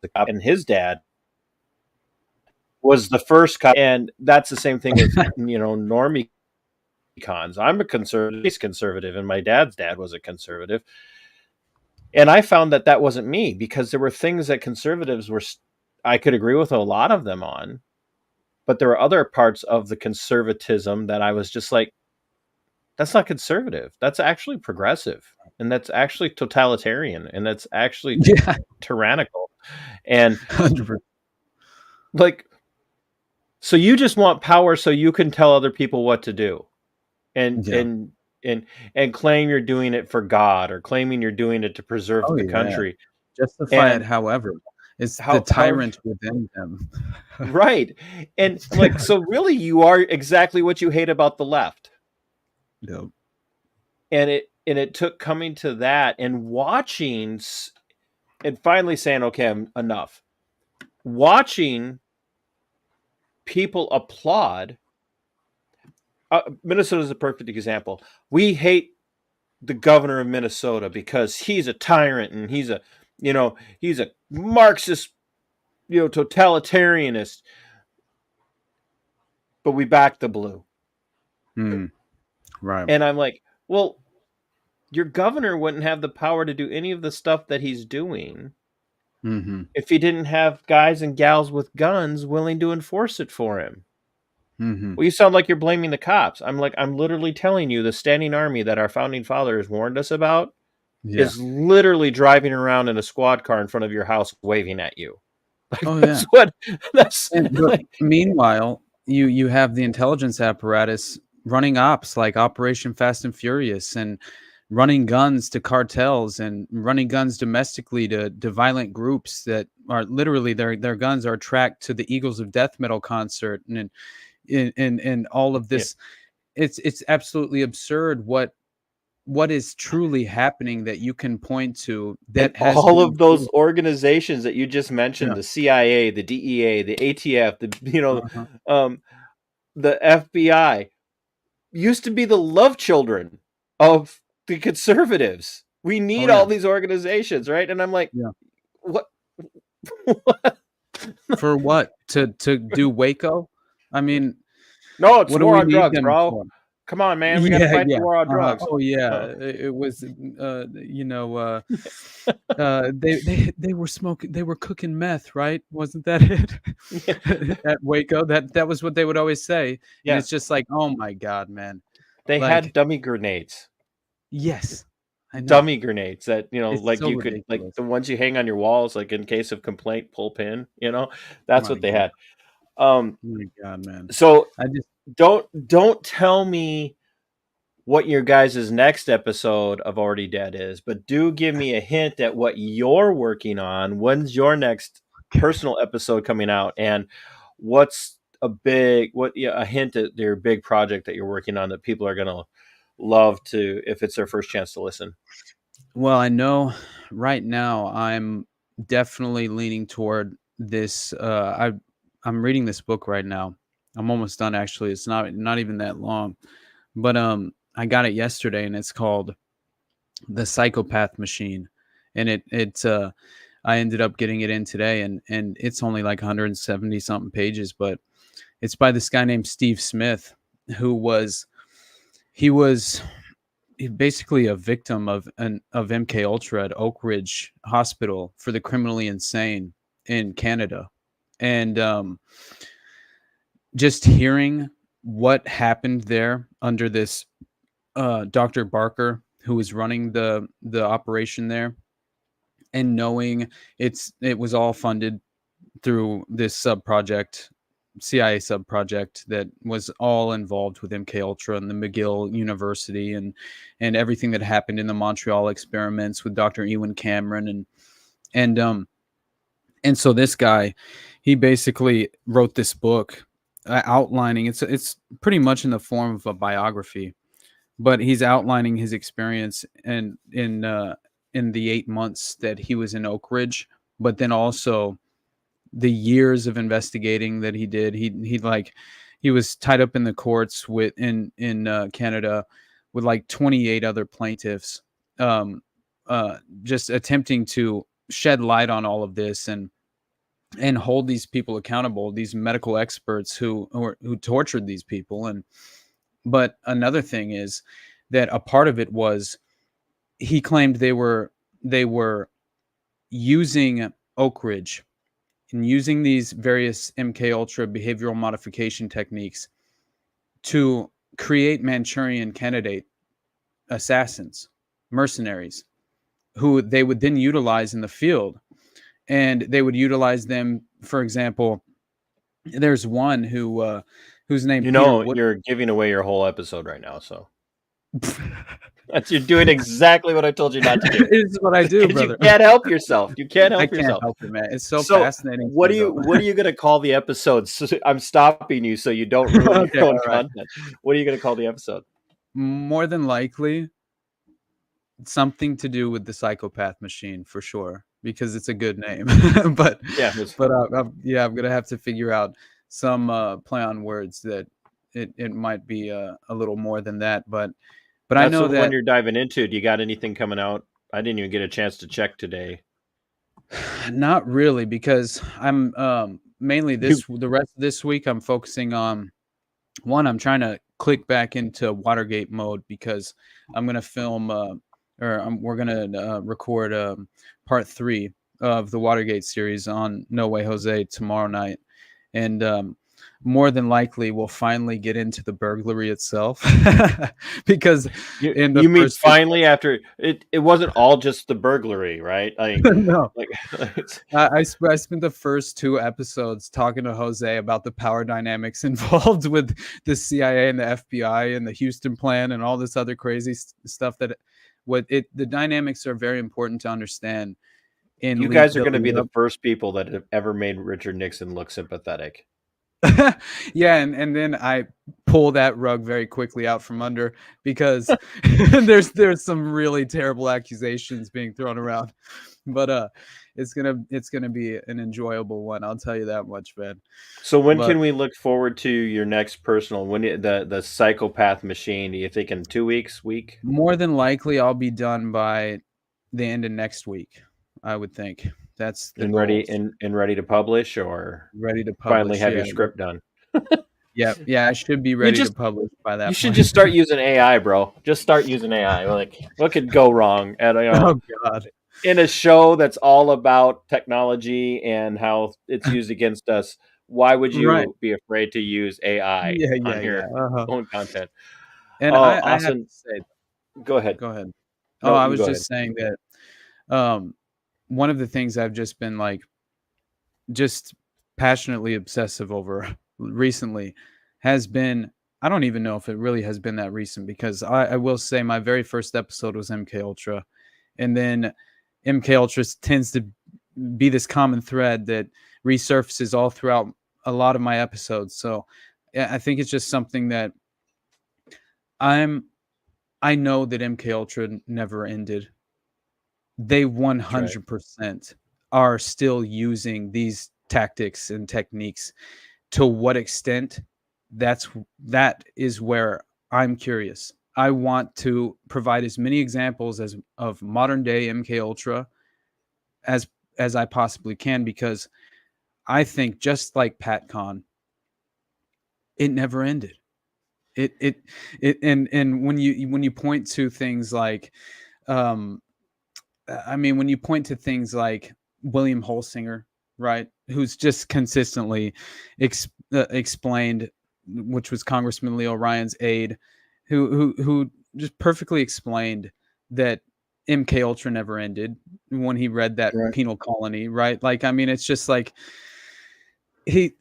a cop and his dad was the first cop. And that's the same thing with, normie cons. I'm a conservative and my dad's dad was a conservative. And I found that wasn't me, because there were things that conservatives I could agree with a lot of them on, but there were other parts of the conservatism that I was just like, That's not conservative. That's actually progressive, and that's actually totalitarian, and that's actually Yeah, tyrannical. And 100%. like, so you just want power so you can tell other people what to do, and Yeah. and claim you're doing it for God, or claiming you're doing it to preserve Oh the yeah. country. Justify it And however. It's the how tyrant within them. right. And like, so really you are exactly what you hate about the left. Yep. And it took coming to that and watching and finally saying, okay, enough. Watching people applaud. Minnesota is a perfect example. We hate the governor of Minnesota because he's a tyrant and he's a Marxist, totalitarianist. But we back the blue. Right. And I'm like, well, your governor wouldn't have the power to do any of the stuff that he's doing if he didn't have guys and gals with guns willing to enforce it for him. Well, you sound like you're blaming the cops. I'm like, I'm literally telling you the standing army that our founding fathers warned us about is literally driving around in a squad car in front of your house waving at you. Like, Oh that's yeah. that's But like, meanwhile, you have the intelligence apparatus running ops like Operation Fast and Furious, and running guns to cartels, and running guns domestically to violent groups that are literally their guns are tracked to the Eagles of Death metal concert, and in all of this. It's absolutely absurd what is truly happening that you can point to that and has all been of those proven. organizations that you just mentioned, Yeah. the CIA, the DEA, the ATF, Uh-huh. the FBI, used to be the love children of the conservatives. We need Oh all yeah. these organizations, right? And I'm like, Yeah. what? For what? To do Waco? I mean, No, it's what do war we on need drugs, them bro. for? Come on, man. We got to fight the war on drugs. Oh yeah. Oh. It was they were smoking, they were cooking meth, right? Wasn't that it? At Waco. That was what they would always say. And Yeah. it's just like, oh my God, man. They had Like, dummy grenades. yes. I know. Dummy grenades that, It's like so you could, like ridiculous. the ones you hang on your walls, like in case of complaint, pull pin, that's My what they God. had. Oh my God, man. So I just don't tell me what your guys' next episode of Already Dead is, but do give me a hint at what you're working on. When's your next personal episode coming out, and what's a hint at your big project that you're working on that people are gonna love to, if it's their first chance to listen. Well, I know right now I'm definitely leaning toward this. I'm reading this book right now. I'm almost done actually. It's not even that long, but I got it yesterday, and it's called The Psychopath Machine, and I ended up getting it in today, and it's only like 170 something pages, but it's by this guy named Steve Smith, who was basically a victim of MK Ultra at Oak Ridge Hospital for the criminally insane in Canada, and just hearing what happened there under this Dr. Barker, who was running the operation there, and knowing it was all funded through this CIA sub project that was all involved with MK Ultra and the McGill University, and everything that happened in the Montreal experiments with Dr. Ewan Cameron, and so this guy, he basically wrote this book outlining, it's pretty much in the form of a biography, but he's outlining his experience and in the 8 months that he was in Oak Ridge, but then also the years of investigating that he did. He was tied up in the courts in Canada with like 28 other plaintiffs, just attempting to shed light on all of this and hold these people accountable, these medical experts who tortured these people. But another thing is that a part of it was, he claimed they were using Oak Ridge and using these various MK Ultra behavioral modification techniques to create Manchurian assassins, mercenaries, who they would then utilize in the field. And they would utilize them, for example, there's one whose name You're giving away your whole episode right now, so you're doing exactly what I told you not to do. This is what I do, brother. You can't help yourself. You can't help I can't yourself. help it, man. It's so fascinating. What are you going to call the episode? So I'm stopping you so you don't ruin your own content. What are you going to call the episode? More than likely, something to do with the psychopath machine, for sure, because it's a good name. but I'm gonna have to figure out some play on words that it might be a little more than that. But that's I know the that one you're diving into. Do you got anything coming out? I didn't even get a chance to check today. Not really, because I'm mainly the rest of this week I'm focusing on one. I'm trying to click back into Watergate mode because I'm gonna film we're gonna record part 3 of the Watergate series on No Way Jose tomorrow night, and more than likely we'll finally get into the burglary itself. Because you mean finally after it wasn't all just the burglary, right? No. I spent the first 2 episodes talking to Jose about the power dynamics involved with the CIA and the FBI and the Houston plan and all this other crazy stuff that the dynamics are very important to understand. You guys are going to be the first people that have ever made Richard Nixon look sympathetic. Yeah, and then I pull that rug very quickly out from under because there's some really terrible accusations being thrown around. But it's gonna be an enjoyable one, I'll tell you that much, man. So when can we look forward to your next personal? When the psychopath machine? Do you think in 2 weeks, week? More than likely, I'll be done by the end of next week, I would think. That's the ready to publish, or ready to publish. Finally have your script done. Yeah, I should be ready to publish by that. You should just start using AI, bro. Just start using AI. Like, what could go wrong oh God. In a show that's all about technology and how it's used against us? Why would you be afraid to use AI on your own content? And I have to say, go ahead. No, I was just saying that one of the things I've just been just passionately obsessive over recently has been, I don't even know if it really has been that recent, because I will say my very first episode was MK Ultra, and then MK Ultra tends to be this common thread that resurfaces all throughout a lot of my episodes. So I think it's just something that I know that MK Ultra never ended. They 100% are still using these tactics and techniques. To what extent? That is where I'm curious. I want to provide as many examples of modern day MK Ultra as I possibly can, because I think, just like PatCon, it never ended. And when you point to things like when you point to things like William Holsinger, right, who's just consistently explained, which was Congressman Leo Ryan's aide, who just perfectly explained that MK Ultra never ended when he read that penal colony, right? It's just like he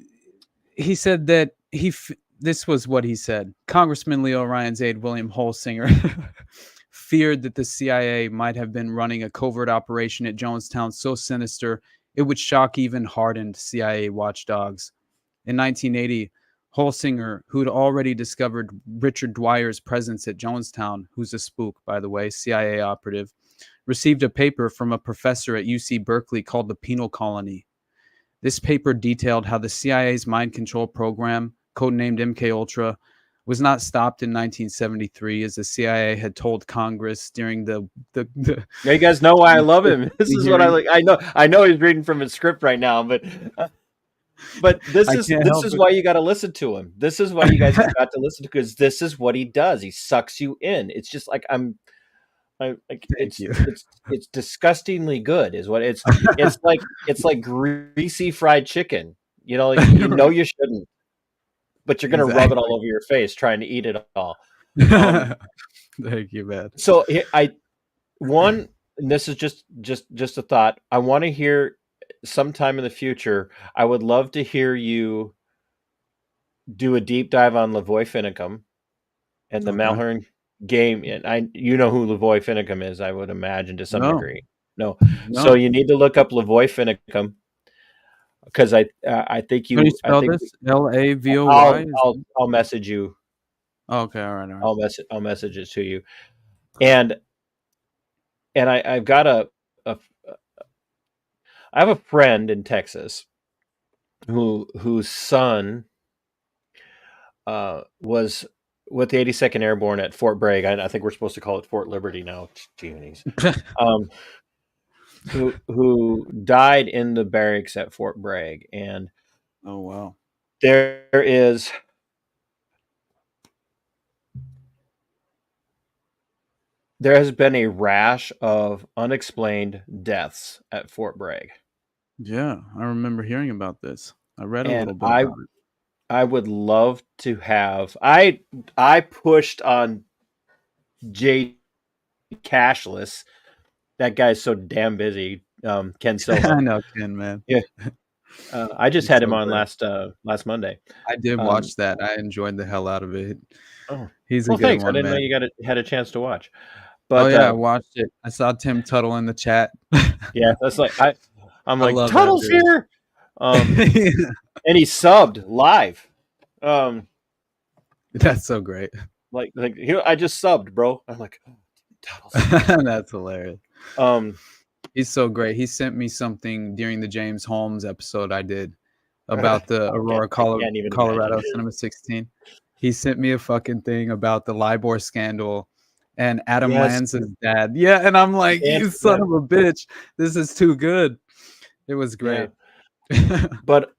said that this was what he said. Congressman Leo Ryan's aide, William Holsinger, feared that the CIA might have been running a covert operation at Jonestown so sinister it would shock even hardened CIA watchdogs. In 1980, Holsinger, who'd already discovered Richard Dwyer's presence at Jonestown, who's a spook, by the way, CIA operative, received a paper from a professor at UC Berkeley called The Penal Colony. This paper detailed how the CIA's mind control program, codenamed MK Ultra, was not stopped in 1973, as the CIA had told Congress during the Yeah, you guys know why I love him. This is what I like. I know he's reading from his script right now, but this is why you got to listen to him. This is why you guys have got to listen to, because this is what he does. He sucks you in. It's just like it's disgustingly good, is what it's like greasy fried chicken. You know you shouldn't, but you're gonna rub it all over your face trying to eat it all. Thank you, man. So and this is just a thought. I want to hear sometime in the future. I would love to hear you do a deep dive on Lavoy Finicum and the Okay. Malhern game. And you know who Lavoy Finicum is, I would imagine, to some No. degree. No. No. So you need to look up Lavoy Finicum, because I think How do you spell think this? Lavoy? I'll message you. Okay, all right. I'll message it to you. And I've got I have a friend in Texas whose son was with the 82nd Airborne at Fort Bragg. I think we're supposed to call it Fort Liberty now. Jeez. Who died in the barracks at Fort Bragg. And Oh, wow. there has been a rash of unexplained deaths at Fort Bragg. Yeah, I remember hearing about this. I read a And little bit about it. I would love to have. I pushed on Jay Cashless. That guy's so damn busy. Ken Silva. I know Ken, man. Yeah. I just He's had him so on great. last Monday. I did watch that. I enjoyed the hell out of it. Oh, He's a well, good thanks. I one, didn't know man. you had a chance to watch. Oh But yeah, I watched it. I saw Tim Tuttle in the chat. yeah, that's like I'm I like, love that Tuttle's dude. here. And he subbed live. That's so great. Like here, I just subbed, bro. I'm like, oh, Tuttle's. That's hilarious. He's so great. He sent me something during the James Holmes episode I did about the Aurora, Colorado Cinema 16. He sent me a fucking thing about the LIBOR scandal and Adam Lanza's dad. Yeah, and I'm like, you son of a bitch. This is too good. It was great. Yeah. But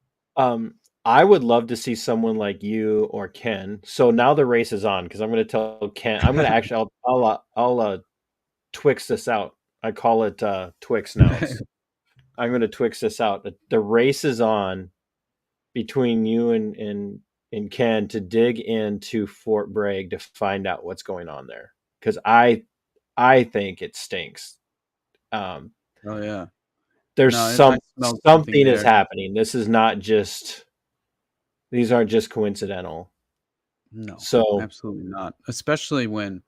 I would love to see someone like you or Ken. So now the race is on, because I'm going to tell Ken. I'm going to actually I'll Twix this out. I call it Twix now. I'm going to Twix this out. The race is on between you and Ken to dig into Fort Bragg to find out what's going on there, because I think it stinks. Oh yeah, there's something is happening. This is not just. These aren't just coincidental. No, so absolutely not. Especially when,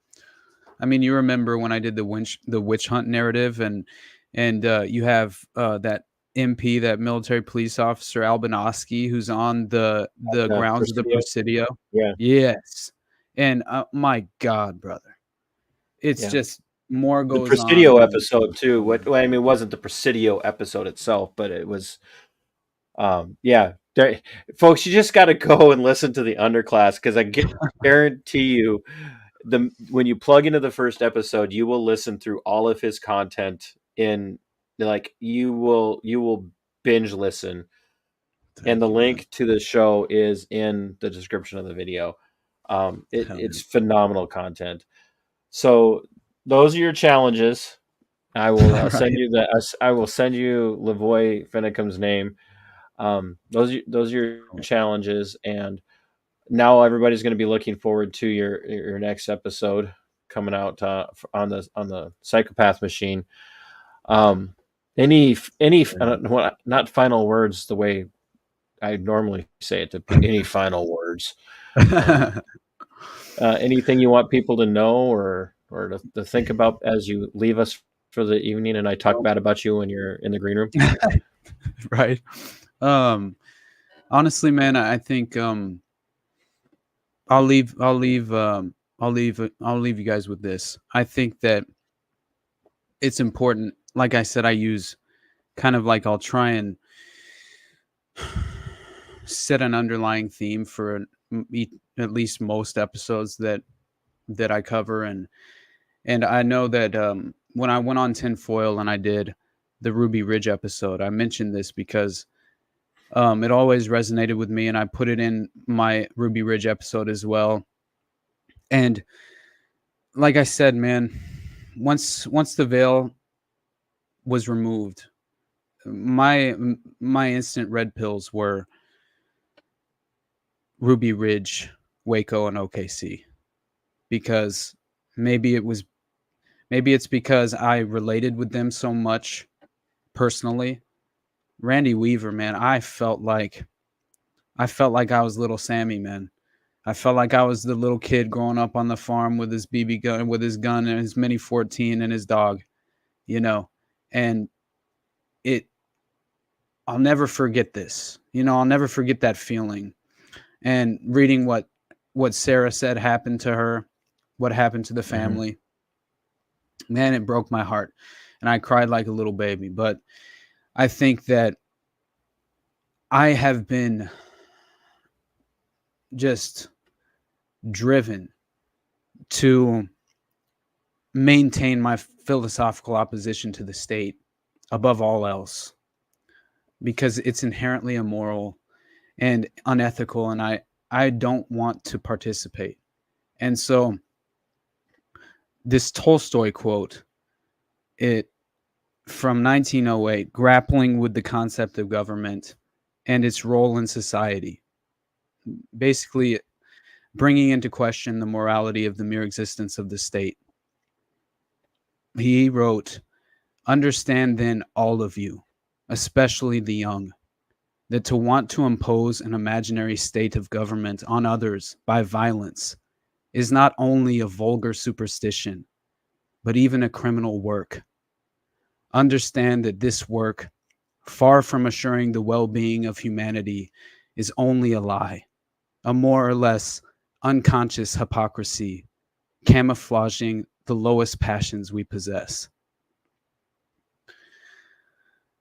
I mean, you remember when I did the witch hunt narrative, and you have that MP, that military police officer Albanosky, who's on the grounds of the Presidio. Yeah. Yes. And my God, brother, it's just more goes on. The Presidio episode too. I mean, it wasn't the Presidio episode itself, but it was. Folks, you just got to go and listen to the Underclass, because I guarantee you, when you plug into the first episode, you will listen through all of his content in you will binge listen. And the link to the show is in the description of the video. It's phenomenal content. So those are your challenges. I will send you I will send you Lavoy Finicum's name. Those are your challenges, and now everybody's going to be looking forward to your next episode coming out on the Psychopath Machine. Any I don't know, not final words the way I normally say it, to any final words. Anything you want people to know or to think about as you leave us for the evening, and I talk bad about you when you're in the green room? Right. Honestly, man, I think I'll leave you guys with this. I think that it's important. Like I said, I use kind of like, I'll try and set an underlying theme for at least most episodes that I cover, and I know that when I went on Tinfoil and I did the Ruby Ridge episode, I mentioned this because it always resonated with me, and I put it in my Ruby Ridge episode as well. And like I said, man, once the veil was removed, my instant red pills were Ruby Ridge, Waco, and OKC, because Maybe it's because I related with them so much personally. Randy Weaver, man, I felt like I was little Sammy, man. I felt like I was the little kid growing up on the farm with his BB gun, with his gun and his Mini 14 and his dog, and it, I'll never forget this. I'll never forget that feeling. And reading what Sarah said happened to her, what happened to the family, man, it broke my heart. And I cried like a little baby. But I think that I have been just driven to maintain my philosophical opposition to the state above all else, because it's inherently immoral and unethical, and I don't want to participate. And so this Tolstoy quote, it from 1908, grappling with the concept of government and its role in society, basically bringing into question the morality of the mere existence of the state. He wrote, "Understand then, all of you, especially the young, that to want to impose an imaginary state of government on others by violence is not only a vulgar superstition, but even a criminal work. Understand that this work, far from assuring the well-being of humanity, is only a lie, a more or less unconscious hypocrisy, camouflaging the lowest passions we possess."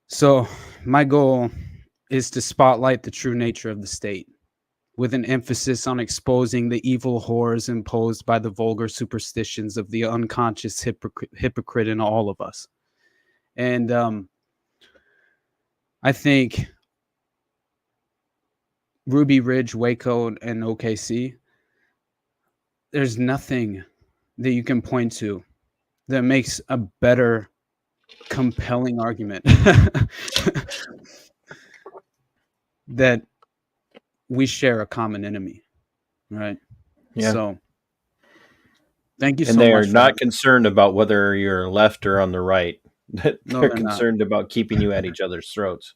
So my goal is to spotlight the true nature of the state, with an emphasis on exposing the evil horrors imposed by the vulgar superstitions of the unconscious hypocrite in all of us. And I think Ruby Ridge, Waco, and OKC, there's nothing that you can point to that makes a better, compelling argument that we share a common enemy, right? Yeah. So thank you so And much. they are not concerned about whether you're left or on the right. No, They're they're concerned about keeping you at each other's throats.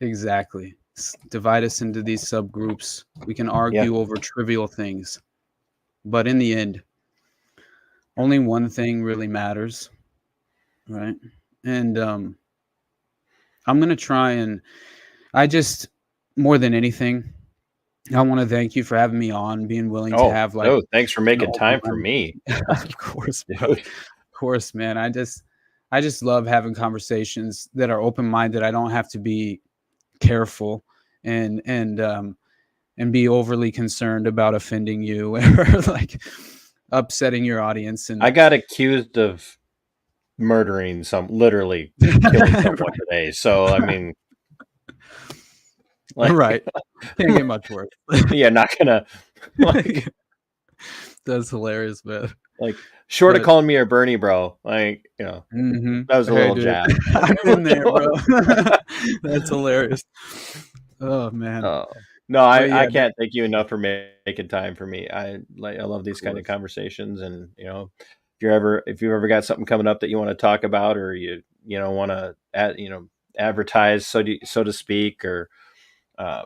Exactly. Divide us into these subgroups. We can argue over trivial things, but in the end, only one thing really matters, right? And I'm going to try and more than anything, I want to thank you for having me on, being willing to have thanks for making time for me. Of course, of course, man. I just love having conversations that are open-minded. I don't have to be careful and be overly concerned about offending you or like upsetting your audience. And I got accused of literally killing someone today. So I mean, right, can't get much worse. Yeah, not gonna. That's hilarious, man. Short of calling me a Bernie bro, that was a little jab. I've been there, bro. That's hilarious. Oh man. No, I can't thank you enough for making time for me. I love these kind of conversations, and if you've ever got something coming up that you want to talk about, or you want to advertise, so to speak, or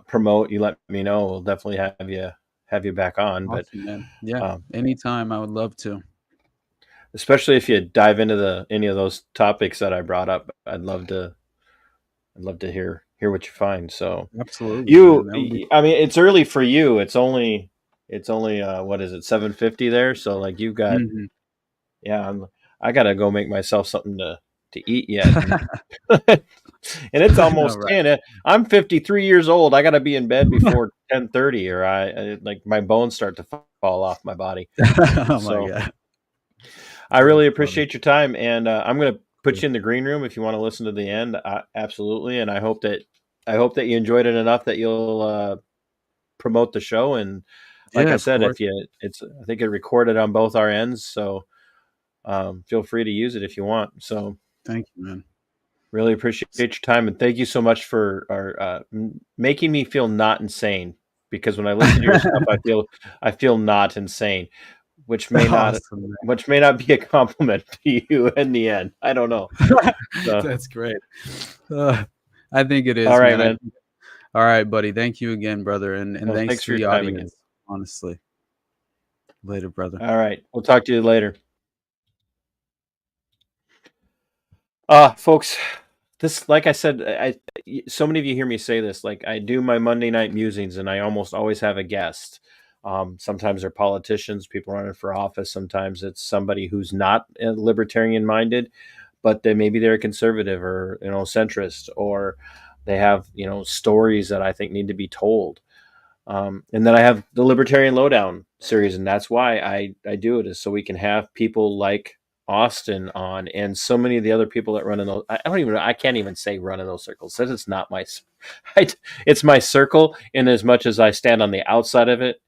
promote, you let me know. We'll definitely have you back on. Awesome, man. Yeah, anytime. I would love to. Especially if you dive into any of those topics that I brought up, I'd love to hear what you find. So absolutely, I mean, it's early for you. It's only what is it, 7:50 there? So you've got, I gotta go make myself something to eat yet. And it's almost 10. I'm 53 years old. I gotta be in bed before 10:30, or I my bones start to fall off my body. My God. I really appreciate your time, and I'm going to put you in the green room if you want to listen to the end. Absolutely, and I hope that you enjoyed it enough that you'll promote the show. And like I said, I think it recorded on both our ends, so feel free to use it if you want. So thank you, man. Really appreciate your time, and thank you so much for making me feel not insane. Because when I listen to your stuff, I feel not insane. which may not Awesome, be a compliment to you in the end. I don't know. So, that's great. I think it is, all right, man. man. All right, buddy. Thank you again, brother, and Well, thanks thanks to for the your time again. audience. Honestly, later, brother. All right, we'll talk to you later. Folks, this, like I said, so many of you hear me say this. Like, I do my Monday night musings, and I almost always have a guest. Sometimes they're politicians, people running for office. Sometimes it's somebody who's not libertarian minded, but maybe they're a conservative or centrist, or they have stories that I think need to be told. And then I have the Libertarian Lowdown series, and that's why I do it, is so we can have people like Austin on, and so many of the other people that run in those. I can't even say run in those circles. That it's not my, it's my circle. In as much as I stand on the outside of it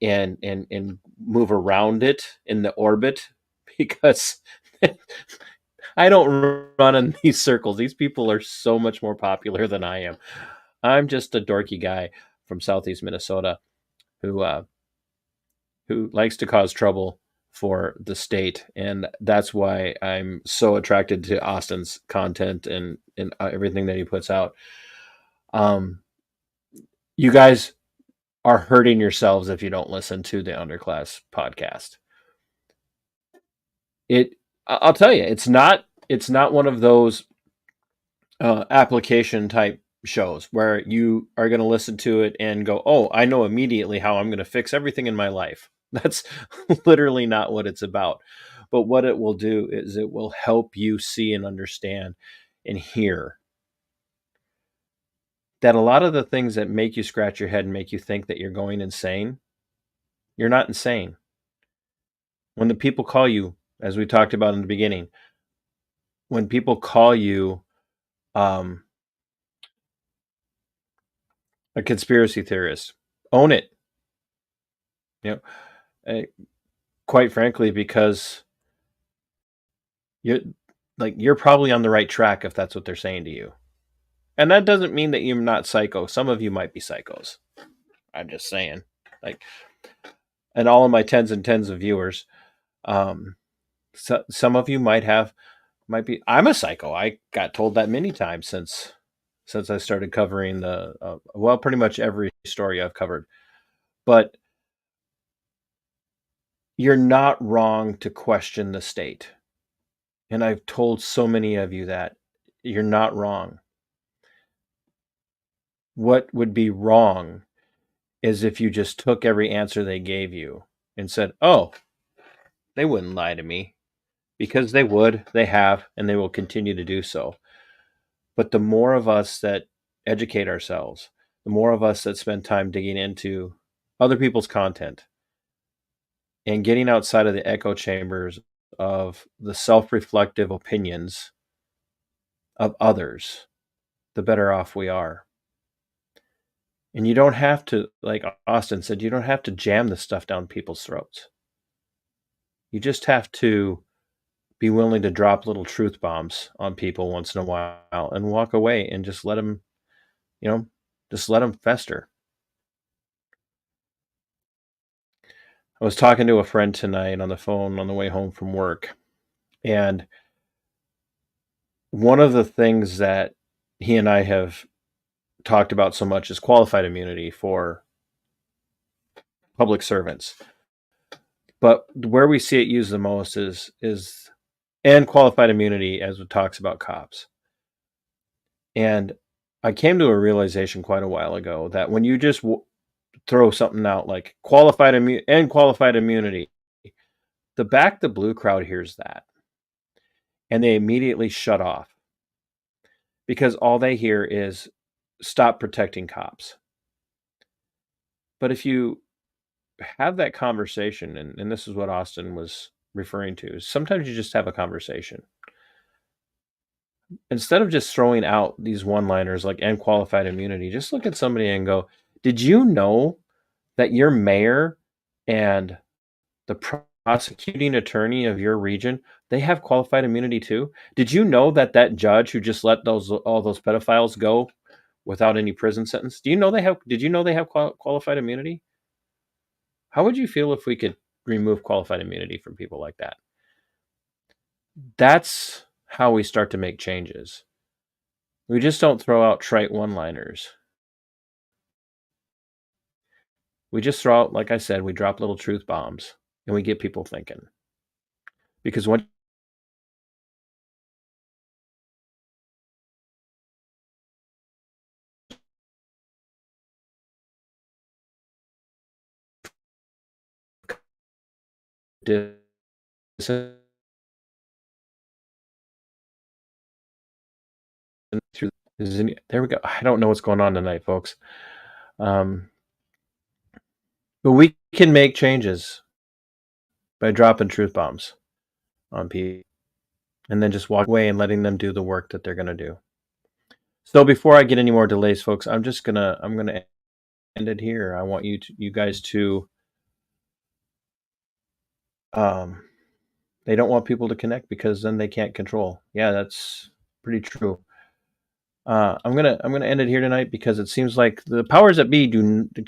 and move around it in the orbit, because I don't run in these circles. These people are so much more popular than I am. I'm just a dorky guy from Southeast Minnesota who likes to cause trouble for the state, and that's why I'm so attracted to Austin's content and everything that he puts out. You guys are hurting yourselves if you don't listen to the Underclass podcast. I'll tell you, it's not one of those application type shows where you are going to listen to it and go, oh, I know immediately how I'm going to fix everything in my life. That's literally not what it's about. But what it will do is it will help you see and understand and hear that a lot of the things that make you scratch your head and make you think that you're going insane, you're not insane. When the people call you, as we talked about in the beginning, when people call you a conspiracy theorist, own it. Quite frankly, because you're probably on the right track if that's what they're saying to you. And that doesn't mean that you're not psycho. Some of you might be psychos. I'm just saying. And all of my tens and tens of viewers, so some of you might be. I'm a psycho. I got told that many times since I started covering pretty much every story I've covered. But you're not wrong to question the state. And I've told so many of you that you're not wrong. What would be wrong is if you just took every answer they gave you and said, oh, they wouldn't lie to me, because they would, they have, and they will continue to do so. But the more of us that educate ourselves, the more of us that spend time digging into other people's content and getting outside of the echo chambers of the self-reflective opinions of others, the better off we are. And you don't have to, like Austin said, you don't have to jam this stuff down people's throats. You just have to be willing to drop little truth bombs on people once in a while and walk away and just let them, fester. I was talking to a friend tonight on the phone on the way home from work, and one of the things that he and I have talked about so much is qualified immunity for public servants. But where we see it used the most is and qualified immunity as it talks about cops. And I came to a realization quite a while ago that when you just throw something out like qualified immunity, the Back the Blue crowd hears that and they immediately shut off, because all they hear is stop protecting cops. But if you have that conversation, and this is what Austin was referring to, is sometimes you just have a conversation. Instead of just throwing out these one-liners like "and qualified immunity," just look at somebody and go, did you know that your mayor and the prosecuting attorney of your region, they have qualified immunity too? Did you know that judge who just let all those pedophiles go without any prison sentence, did you know they have qualified immunity? How would you feel if we could remove qualified immunity from people like that. That's how we start to make changes. We just don't throw out trite one-liners. We just throw out, like I said, we drop little truth bombs and we get people thinking. Because what there we go. I don't know what's going on tonight, folks. But we can make changes by dropping truth bombs on people and then just walk away and letting them do the work that they're going to do. So before I get any more delays, folks, I'm going to end it here. I want you guys to they don't want people to connect because then they can't control. Yeah, that's pretty true. I'm gonna end it here tonight because it seems like the powers that be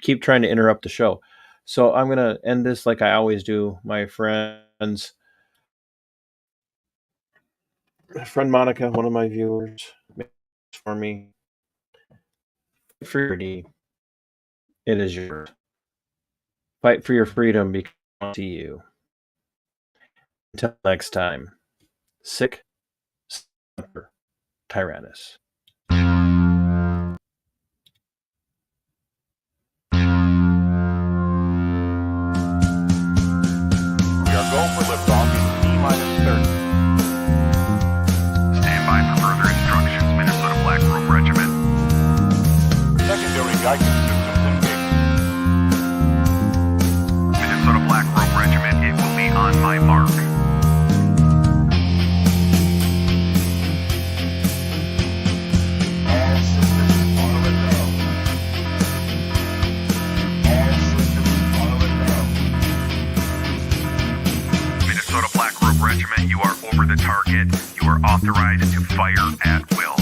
keep trying to interrupt the show. So I'm gonna end this like I always do, my friends. My friend Monica, one of my viewers, for me. Freedom, it is yours. Fight for your freedom because I see you. Until next time, sic semper tyrannis. Go for liftoff in T-30. Stand by for further instructions, Minnesota Black Robe Regiment. Secondary guidance systems engaged. Minnesota Black Robe Regiment, it will be on my mark. All systems on a go. All systems on a go. Minnesota Black Robe Regiment, you are over the target. You are authorized to fire at will.